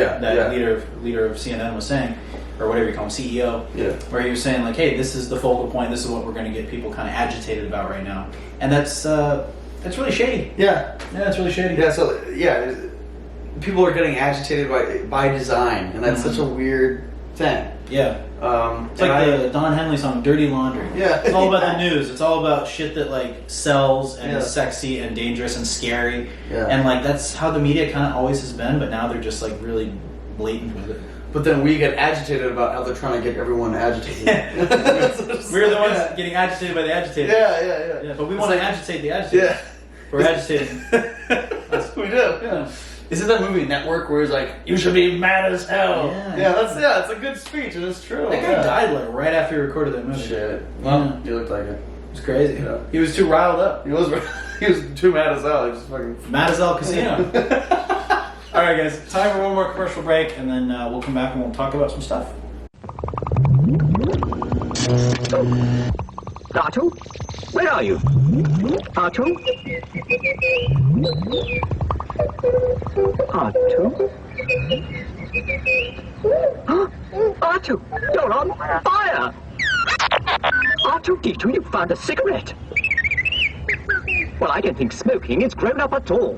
Leader of CNN was saying, or whatever you call him, CEO. Yeah. Where he was saying like, hey, this is the focal point. This is what we're going to get people kind of agitated about right now, and that's really shady. Yeah. Yeah, it's really shady. Yeah. So people are getting agitated by design, and that's such a weird thing. Yeah. It's like the Don Henley song, Dirty Laundry. Yeah. It's all about the news. It's all about shit that like sells and is sexy and dangerous and scary. Yeah. And like that's how the media kind of always has been, but now they're just like really blatant with it. But then we get agitated about how they're trying to get everyone agitated. We're the ones getting agitated by the agitated. Yeah. But we want to agitate the agitated. Yeah. We're agitating. We do. Yeah. Isn't that movie Network where he's like, "You should be mad as hell"? Yeah. It's a good speech and it's true. That guy died like right after he recorded that movie. Shit. Well, he looked like it. It was crazy. Yeah. He was too riled up. He was too mad as hell. He was fucking Mad as hell casino. All right, guys. Time for one more commercial break, and then we'll come back and we'll talk about some stuff. R2? Where are you? R2? R2? R2, you're on fire! R2-D2, you found a cigarette! Well, I don't think smoking is grown up at all.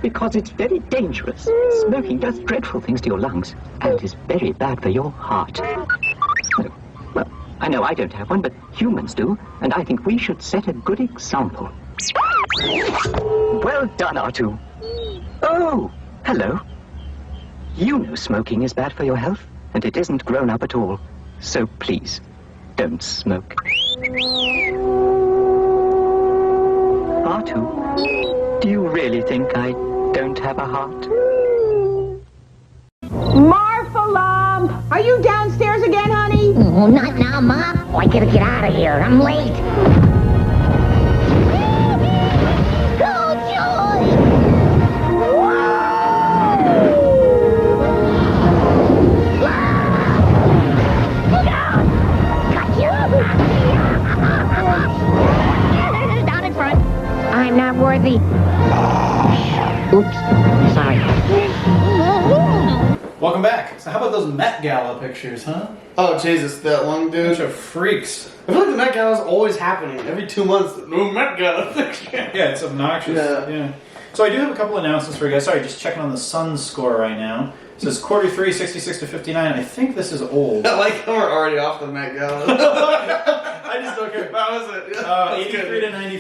Because it's very dangerous. Smoking does dreadful things to your lungs and is very bad for your heart. Well, I know I don't have one, but humans do, and I think we should set a good example. Well done, R2. Oh, hello. You know smoking is bad for your health, and it isn't grown up at all. So please, don't smoke. R2, do you really think I don't have a heart? Marfa, are you downstairs again, honey? Oh, not now, Ma. I gotta get out of here. I'm late. Go, Joy! Look out! Got you! Down in front. I'm not worthy. Oops. Sorry. Welcome back. So how about those Met Gala pictures, huh? Oh Jesus, that one dude. Bunch of freaks. I feel like the Met Gala is always happening. Every 2 months, the new Met Gala picture. Yeah, it's obnoxious. Yeah. So I do have a couple announcements for you guys. Sorry, just checking on the Suns score right now. It says quarter 3, 66-59. I think this is old. I like how we're already off the Met Gala. I just don't care. That was it. Yeah,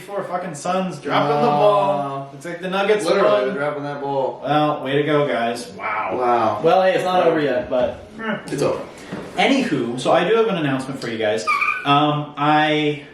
83-94, fucking Suns dropping the ball. It's like the Nuggets Literally won. dropping that ball. Well, way to go, guys. Wow. Wow. Well, hey, it's not over yet, but It's over. Anywho, so I do have an announcement for you guys. I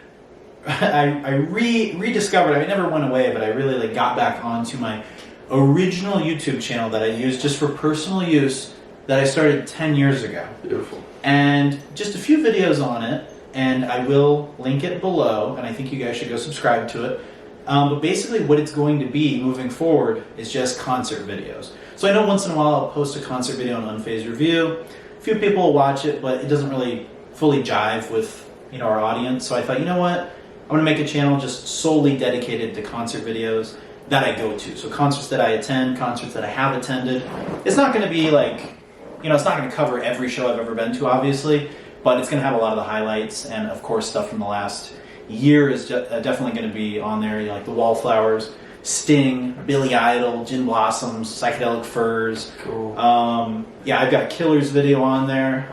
rediscovered. I never went away, but I really got back onto my original YouTube channel that I used just for personal use that I started 10 years ago. Beautiful. And just a few videos on it, and I will link it below, and I think you guys should go subscribe to it. But basically what it's going to be moving forward is just concert videos. So I know once in a while I'll post a concert video on Unfazed Review. A few people will watch it, but it doesn't really fully jive with our audience. So I thought, you know what? I'm going to make a channel just solely dedicated to concert videos that I go to. So concerts that I attend, concerts that I have attended. It's not going to be like, it's not going to cover every show I've ever been to, obviously, but it's going to have a lot of the highlights, and of course stuff from the last year is definitely going to be on there, like the Wallflowers, Sting, Billy Idol, Gin Blossoms, Psychedelic Furs. Cool. Yeah, I've got a Killers video on there.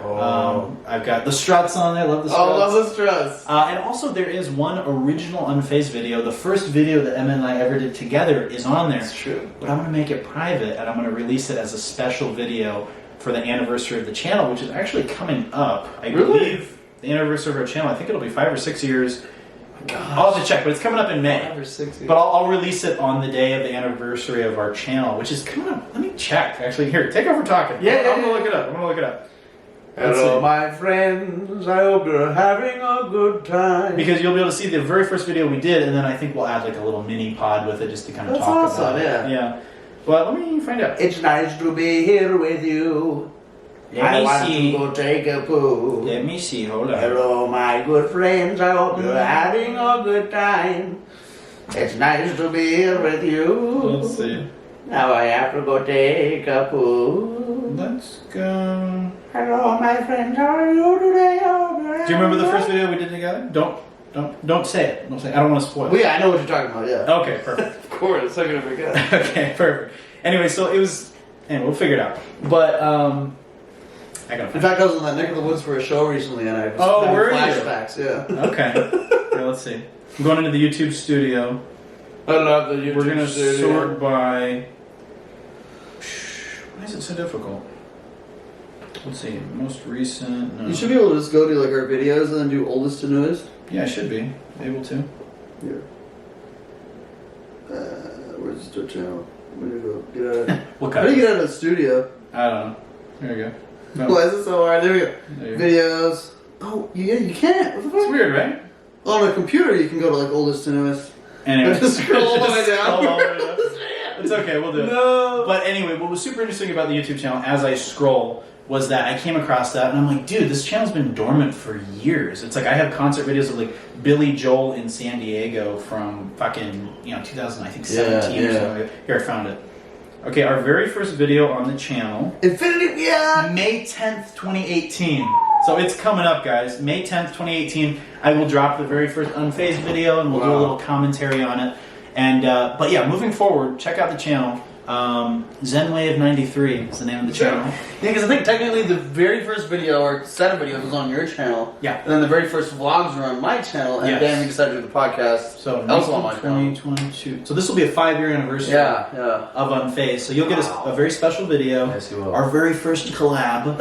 I've got the Struts on there. Love the Struts. Oh, love the Struts. And also there is one original Unfazed video. The first video that Emma and I ever did together is on there. That's true. But I'm going to make it private, and I'm going to release it as a special video for the anniversary of the channel, which is actually coming up. I believe the anniversary of our channel, I think it'll be 5 or 6 years. I'll have to check, but it's coming up in May. 5 or 6 years. But I'll release it on the day of the anniversary of our channel, which is coming up. Let me check. Actually, here, take over talking. I'm going to look it up. Hello, my friends. I hope you're having a good time. Because you'll be able to see the very first video we did, and then I think we'll add like a little mini pod with it just to kind of talk about it. Yeah. Yeah. Well, let me find out. It's nice to be here with you. Let me see. go take a poo. Let me see. Hold on. Hello, my good friends. I hope you're having a good time. It's nice to be here with you. Let's see. Now I have to go take a poo. Let's go. Hello, my friends. How are you today? Do you remember the first video we did together? Don't say it. Don't say it. I don't want to spoil it. Well, yeah, I know what you're talking about. Yeah. Okay, perfect. Of course, I'm gonna forget. Okay, perfect. Anyway, so it was. Anyway, we'll figure it out. But I gotta. In fact, I was in that neck of the woods for a show recently, and I was having were you? flashbacks. Yeah. Okay. Yeah, let's see. I'm going into the YouTube studio. I love the YouTube We're gonna studio. sort by. Why is it so difficult? Let's see. Most recent. No. You should be able to just go to like our videos and then do oldest to newest. Yeah, I should be able to. Here. Where's the start channel? Where do you go? Get out of What How kind? do you get out of the studio? I don't know. There we go. No. Why is it so hard? There we go. There you go. Videos. Oh, yeah, you can't. What the It's fuck? weird, right? On a computer, you can go to like oldest to newest. Anyway, Just scroll all the way Just down. scroll all the way down. It's okay, we'll do it. No. But anyway, what was super interesting about the YouTube channel as I scroll was that I came across that and I'm like, dude, this channel's been dormant for years. It's like I have concert videos of like Billy Joel in San Diego from fucking, 2000, I think 17 or something. Here, I found it. Okay, our very first video on the channel. Infinity, yeah. May 10th, 2018. So it's coming up, guys. May 10th, 2018. I will drop the very first Unfazed video and we'll do a little commentary on it. And but yeah, moving forward, check out the channel. ZenWave93 is the name of the channel. Yeah, because I think technically the very first video or set of videos was on your channel. Yeah. And then the very first vlogs were on my channel, and Yes. then we decided to do the podcast. So also on my channel. 2022. So this will be a 5-year anniversary Yeah. of Unfazed. So you'll get a very special video. Yes, you will. Our very first collab,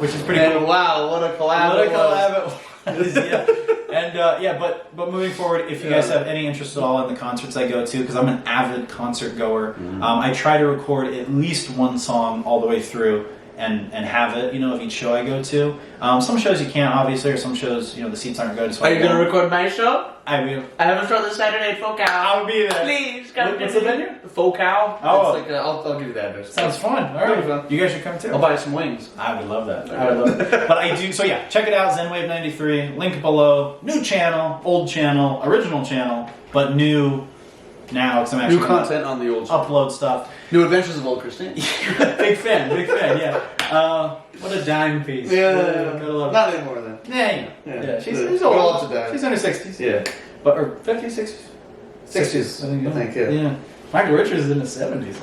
which is pretty And cool. wow, what a collab! What a it was. collab it was. Yeah. And but moving forward, if you guys have any interest at all in the concerts I go to, because I'm an avid concert goer, I try to record at least one song all the way through and have it, of each show I go to. Some shows you can't, obviously, or some shows, the seats aren't good. So Are you gonna record my show? I will. I have a show this Saturday at Focal. I'll be there. Please come. What's the venue? Focal. Oh. It's like I'll give you the address. Sounds fun. All right. Fun. You guys should come too. I'll buy some wings. I would love that. I would love it. But I do. So yeah, check it out. ZenWave93. Link below. New channel, old channel, original channel, but new now because I'm actually New content on the old channel. upload stuff. New Adventures of Old Christine. Big fan. Yeah. What a dime piece. Gotta love it. Not anymore then. Yeah. She's We're all old. up to dime. She's in her 60s. Yeah. But or 50s, 60s. 60s, I think, yeah. Yeah. Michael Richards is in the 70s.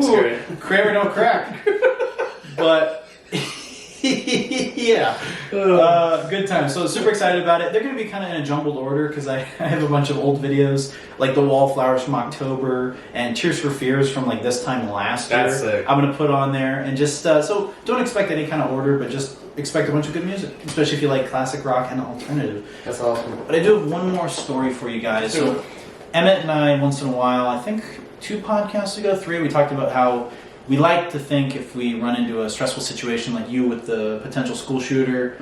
Scary. Kramer don't crack. But yeah, good time. So super excited about it. They're going to be kind of in a jumbled order because I have a bunch of old videos like the Wallflowers from October and Tears for Fears from like this time last year. That's sick. I'm going to put on there and just so don't expect any kind of order, but just expect a bunch of good music, especially if you like classic rock and alternative. That's awesome. But I do have one more story for you guys. So Emmett and I, once in a while, I think 2 podcasts ago, 3, we talked about how we like to think if we run into a stressful situation like you with the potential school shooter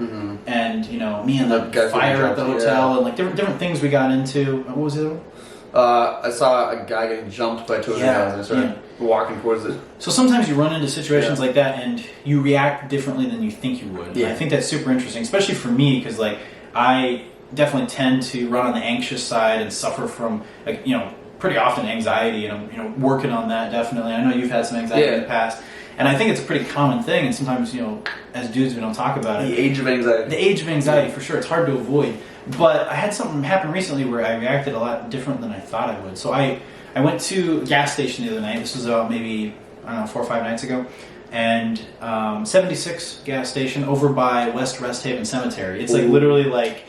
and, me and the Guys fire at the getting jumped, hotel and like different things we got into. What was the other one? I saw a guy getting jumped by 2 other guys and I started walking towards it. So sometimes you run into situations like that and you react differently than you think you would. Yeah. I think that's super interesting, especially for me because like I definitely tend to run on the anxious side and suffer from like, pretty often anxiety, and I'm working on that definitely. I know you've had some anxiety in the past, and I think it's a pretty common thing. And sometimes, as dudes, we don't talk about it. The age of anxiety. The age of anxiety, for sure. It's hard to avoid. But I had something happen recently where I reacted a lot different than I thought I would. So I went to a gas station the other night. This was about maybe 4 or 5 nights ago, and 76 gas station over by West Rest Haven Cemetery. It's like literally like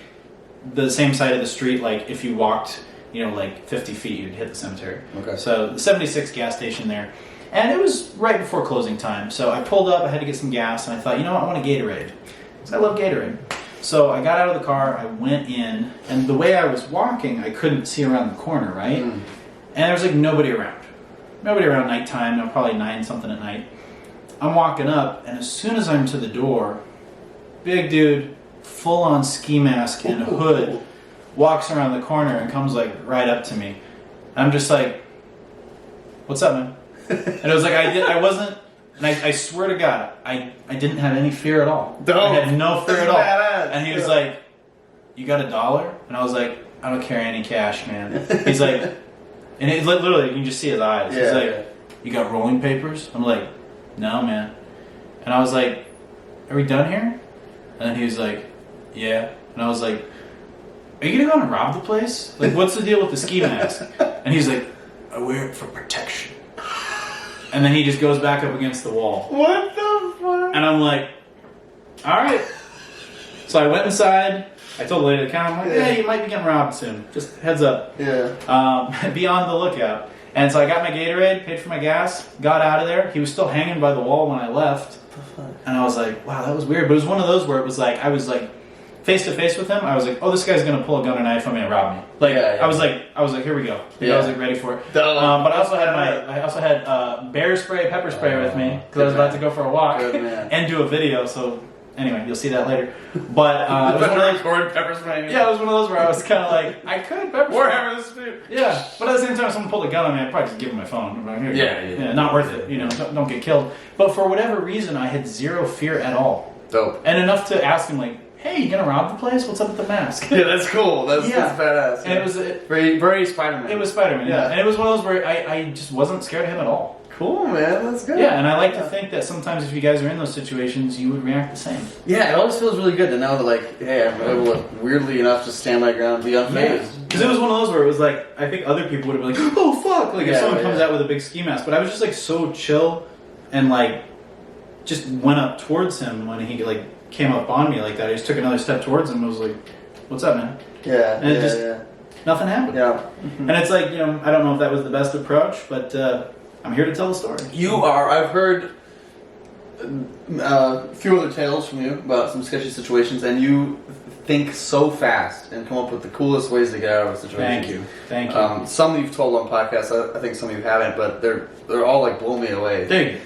the same side of the street. Like if you walked, like 50 feet, you'd hit the cemetery. Okay. So the 76 gas station there. And it was right before closing time. So I pulled up, I had to get some gas, and I thought, I want a Gatorade. Because I love Gatorade. So I got out of the car, I went in, and the way I was walking, I couldn't see around the corner, right? And there was like nobody around. Nobody around nighttime, probably 9 something at night. I'm walking up, and as soon as I'm to the door, big dude, full on ski mask and hood, walks around the corner and comes like right up to me. I'm just like, "What's up, man?" And it was like I wasn't And I swear to God, I didn't have any fear at all. Dope. I had no fear That's at all. badass. And he was like, "You got $1?" And I was like, "I don't carry any cash, man." He's like, and it's literally, you can just see his eyes. He's like, "You got rolling papers?" I'm like, "No, man." And I was like, "Are we done here?" And then he was like, "Yeah." And I was like, "Are you gonna go and rob the place? Like, what's the deal with the ski mask?" And he's like, "I wear it for protection." And then he just goes back up against the wall. What the fuck? And I'm like, all right. So I went inside. I told the lady at the counter, I'm like, "Yeah, you might be getting robbed soon. Just heads up. Yeah. Be on the lookout." And so I got my Gatorade, paid for my gas, got out of there. He was still hanging by the wall when I left. And I was like, wow, that was weird. But it was one of those where it was like, I was like, face to face with him. I was like, oh, this guy's gonna pull a gun or knife on me and rob me. Like, I was like, here we go. I was like ready for it. But I also had bear spray, pepper spray with me because I was about to go for a walk and do a video. So anyway, you'll see that later. But it was one of those, pepper spray. yeah, it was one of those where I was kind of like, I could pepper spray. Warhammer the Spoon. Yeah, but at the same time, if someone pulled a gun on me, I'd probably just give him my phone. Like, here you go. Yeah. Not worth it. You know, don't get killed. But for whatever reason, I had zero fear at all. Dope. And enough to ask him, like, "Hey, you gonna rob the place? What's up with the mask?" Yeah, that's cool. That's badass. And it was very Spider-Man. It was Spider-Man. Yeah. And it was one of those where I just wasn't scared of him at all. Cool, man. That's good. Yeah, and I like to think that sometimes if you guys are in those situations, you would react the same. Yeah, it always feels really good to know that, like, hey, I'm able to, weirdly enough, just stand my ground, be unfazed. Because it was one of those where it was like, I think other people would have been like, "Oh fuck!" Like if someone comes out with a big ski mask, but I was just like so chill, and like just went up towards him when he like came up on me like that. I just took another step towards him and was like, "What's up, man?" Yeah, and it just nothing happened. Yeah, and it's like, you know, I don't know if that was the best approach, but I'm here to tell the story. You are. I've heard a few other tales from you about some sketchy situations, and you think so fast and come up with the coolest ways to get out of a situation. Thank you. Some you've told on podcasts. I think some you haven't, but they're all like blow me away. Thank you.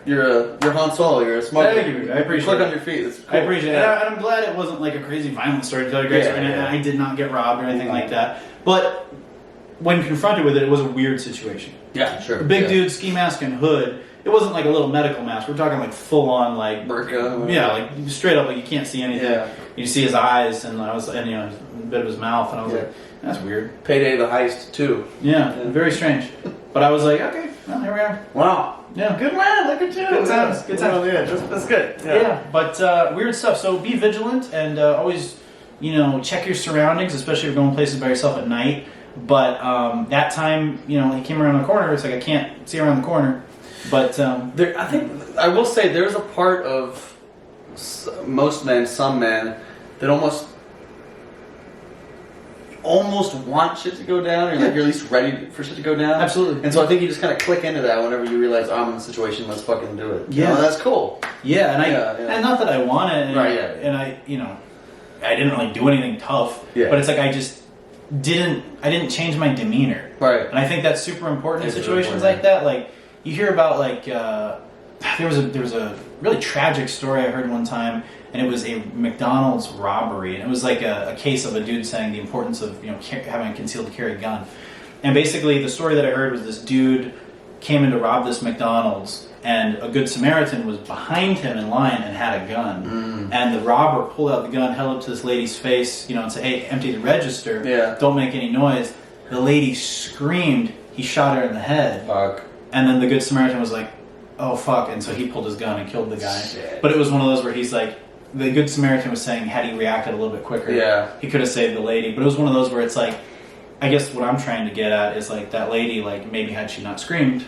You're Han Solo. You're a smart. Thank you. I appreciate Quick it. on your feet. It's cool. I appreciate it. And I'm glad it wasn't like a crazy violent story to tell you guys. And I did not get robbed or anything like that. But when confronted with it, it was a weird situation. Yeah, sure. Big dude, ski mask and hood. It wasn't like a little medical mask. We're talking like full on like burqa. Yeah, like straight up, like you can't see anything. Yeah. You see his eyes and you know, a bit of his mouth, and I was like, that's weird. Payday the heist too. Yeah, very strange. But I was like, okay, well, here we are. Wow. Yeah. Good man. Look at you. Good times. Good times. Yeah, that's good. Yeah. But weird stuff. So be vigilant and always, you know, check your surroundings, especially if you're going places by yourself at night. But that time, you know, he came around the corner. It's like I can't see around the corner. But I think I will say there's a part of most men, some men, that almost want shit to go down, or like you're at least ready for shit to go down. Absolutely. And so I think you just kind of click into that whenever you realize, I'm in a situation, let's fucking do it. Yeah, that's cool. Yeah, and and not that I want it, and, and I, you know, I didn't really do anything tough. Yeah. But it's like I didn't change my demeanor. Right. And I think that's super important in situations like that. Like you hear about like there was a really tragic story I heard one time, and it was a McDonald's robbery, and it was like a case of a dude saying the importance of, you know, having a concealed carry gun. And basically the story that I heard was this dude came in to rob this McDonald's, and a good Samaritan was behind him in line and had a gun. And the robber pulled out the gun, held it to this lady's face, you know, and said, "Hey, empty the register. Don't make any noise." The lady screamed. He shot her in the head. Fuck. And then the good Samaritan was like, "Oh fuck," and so he pulled his gun and killed the guy. Shit. But it was one of those where he's like, the good Samaritan was saying, had he reacted a little bit quicker, he could have saved the lady. But it was one of those where it's like, I guess what I'm trying to get at is like that lady, like maybe had she not screamed.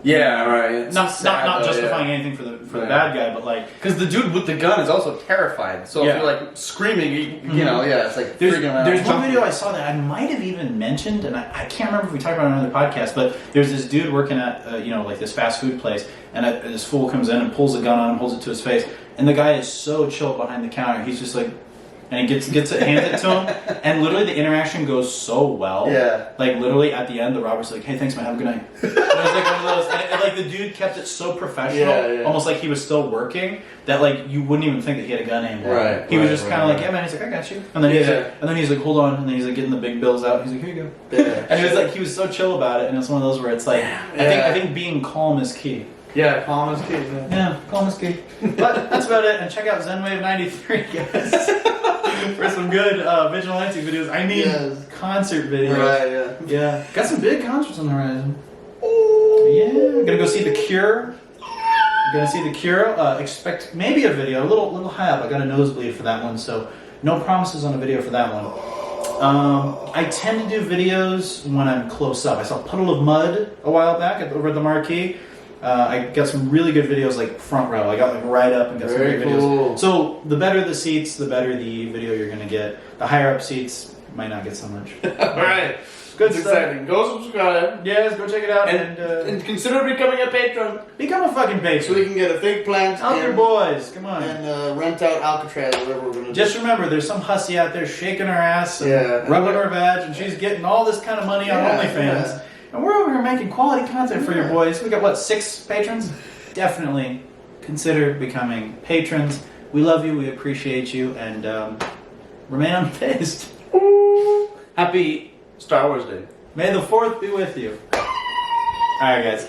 Yeah, right. It's not justifying anything for the bad guy, but like, because the dude with the gun is also terrified. So if you're like screaming, you know, it's like freaking out. There's one video I saw that I might have even mentioned, and I can't remember if we talked about it on another podcast, but there's this dude working at you know, like this fast food place, and this fool comes in and pulls a gun on him, holds it to his face, and the guy is so chill behind the counter. He's just like, and he gets it, hands it to him, and literally the interaction goes so well. Yeah. Like literally at the end, the robber's like, "Hey, thanks, man. Have a good night." And it was like one of those, and like the dude kept it so professional, almost like he was still working, that like you wouldn't even think that he had a gun anymore. Right. He was just kind of like, "Yeah, man." He's like, "I got you." And then he's like, "Hold on," and then he's like getting the big bills out. He's like, "Here you go." Yeah. And it was like he was so chill about it, and it's one of those where it's like, I think being calm is key. Yeah, calm as kid. Yeah, calm as key. But that's about it. And check out Zenwave 93, guys, for some good Vigilante videos. I mean, concert videos. Right, Yeah. Got some big concerts on the horizon. Yeah. Gonna go see The Cure. Gonna see The Cure. Expect maybe a video. A little high up. I got a nosebleed for that one, so no promises on a video for that one. I tend to do videos when I'm close up. I saw Puddle of Mud a while back over at the Marquee. I got some really good videos, like front row. I got like right up and got some great videos. So the better the seats, the better the video you're gonna get. The higher up seats might not get so much. All right. Good It's stuff. exciting. Go subscribe. Yes, go check it out And consider becoming a patron become a fucking patron. so we can get a fake plant Help your boys. Come on. and rent out Alcatraz, whatever we're going to do. Just remember, there's some hussy out there shaking her ass and Yeah. rubbing her vag, and she's getting all this kind of money on OnlyFans. Yeah. And we're over here making quality content for your boys. We got, what, 6 patrons? Definitely consider becoming patrons. We love you, we appreciate you, and remain unfazed. Happy Star Wars Day. May the 4th be with you. Alright, guys.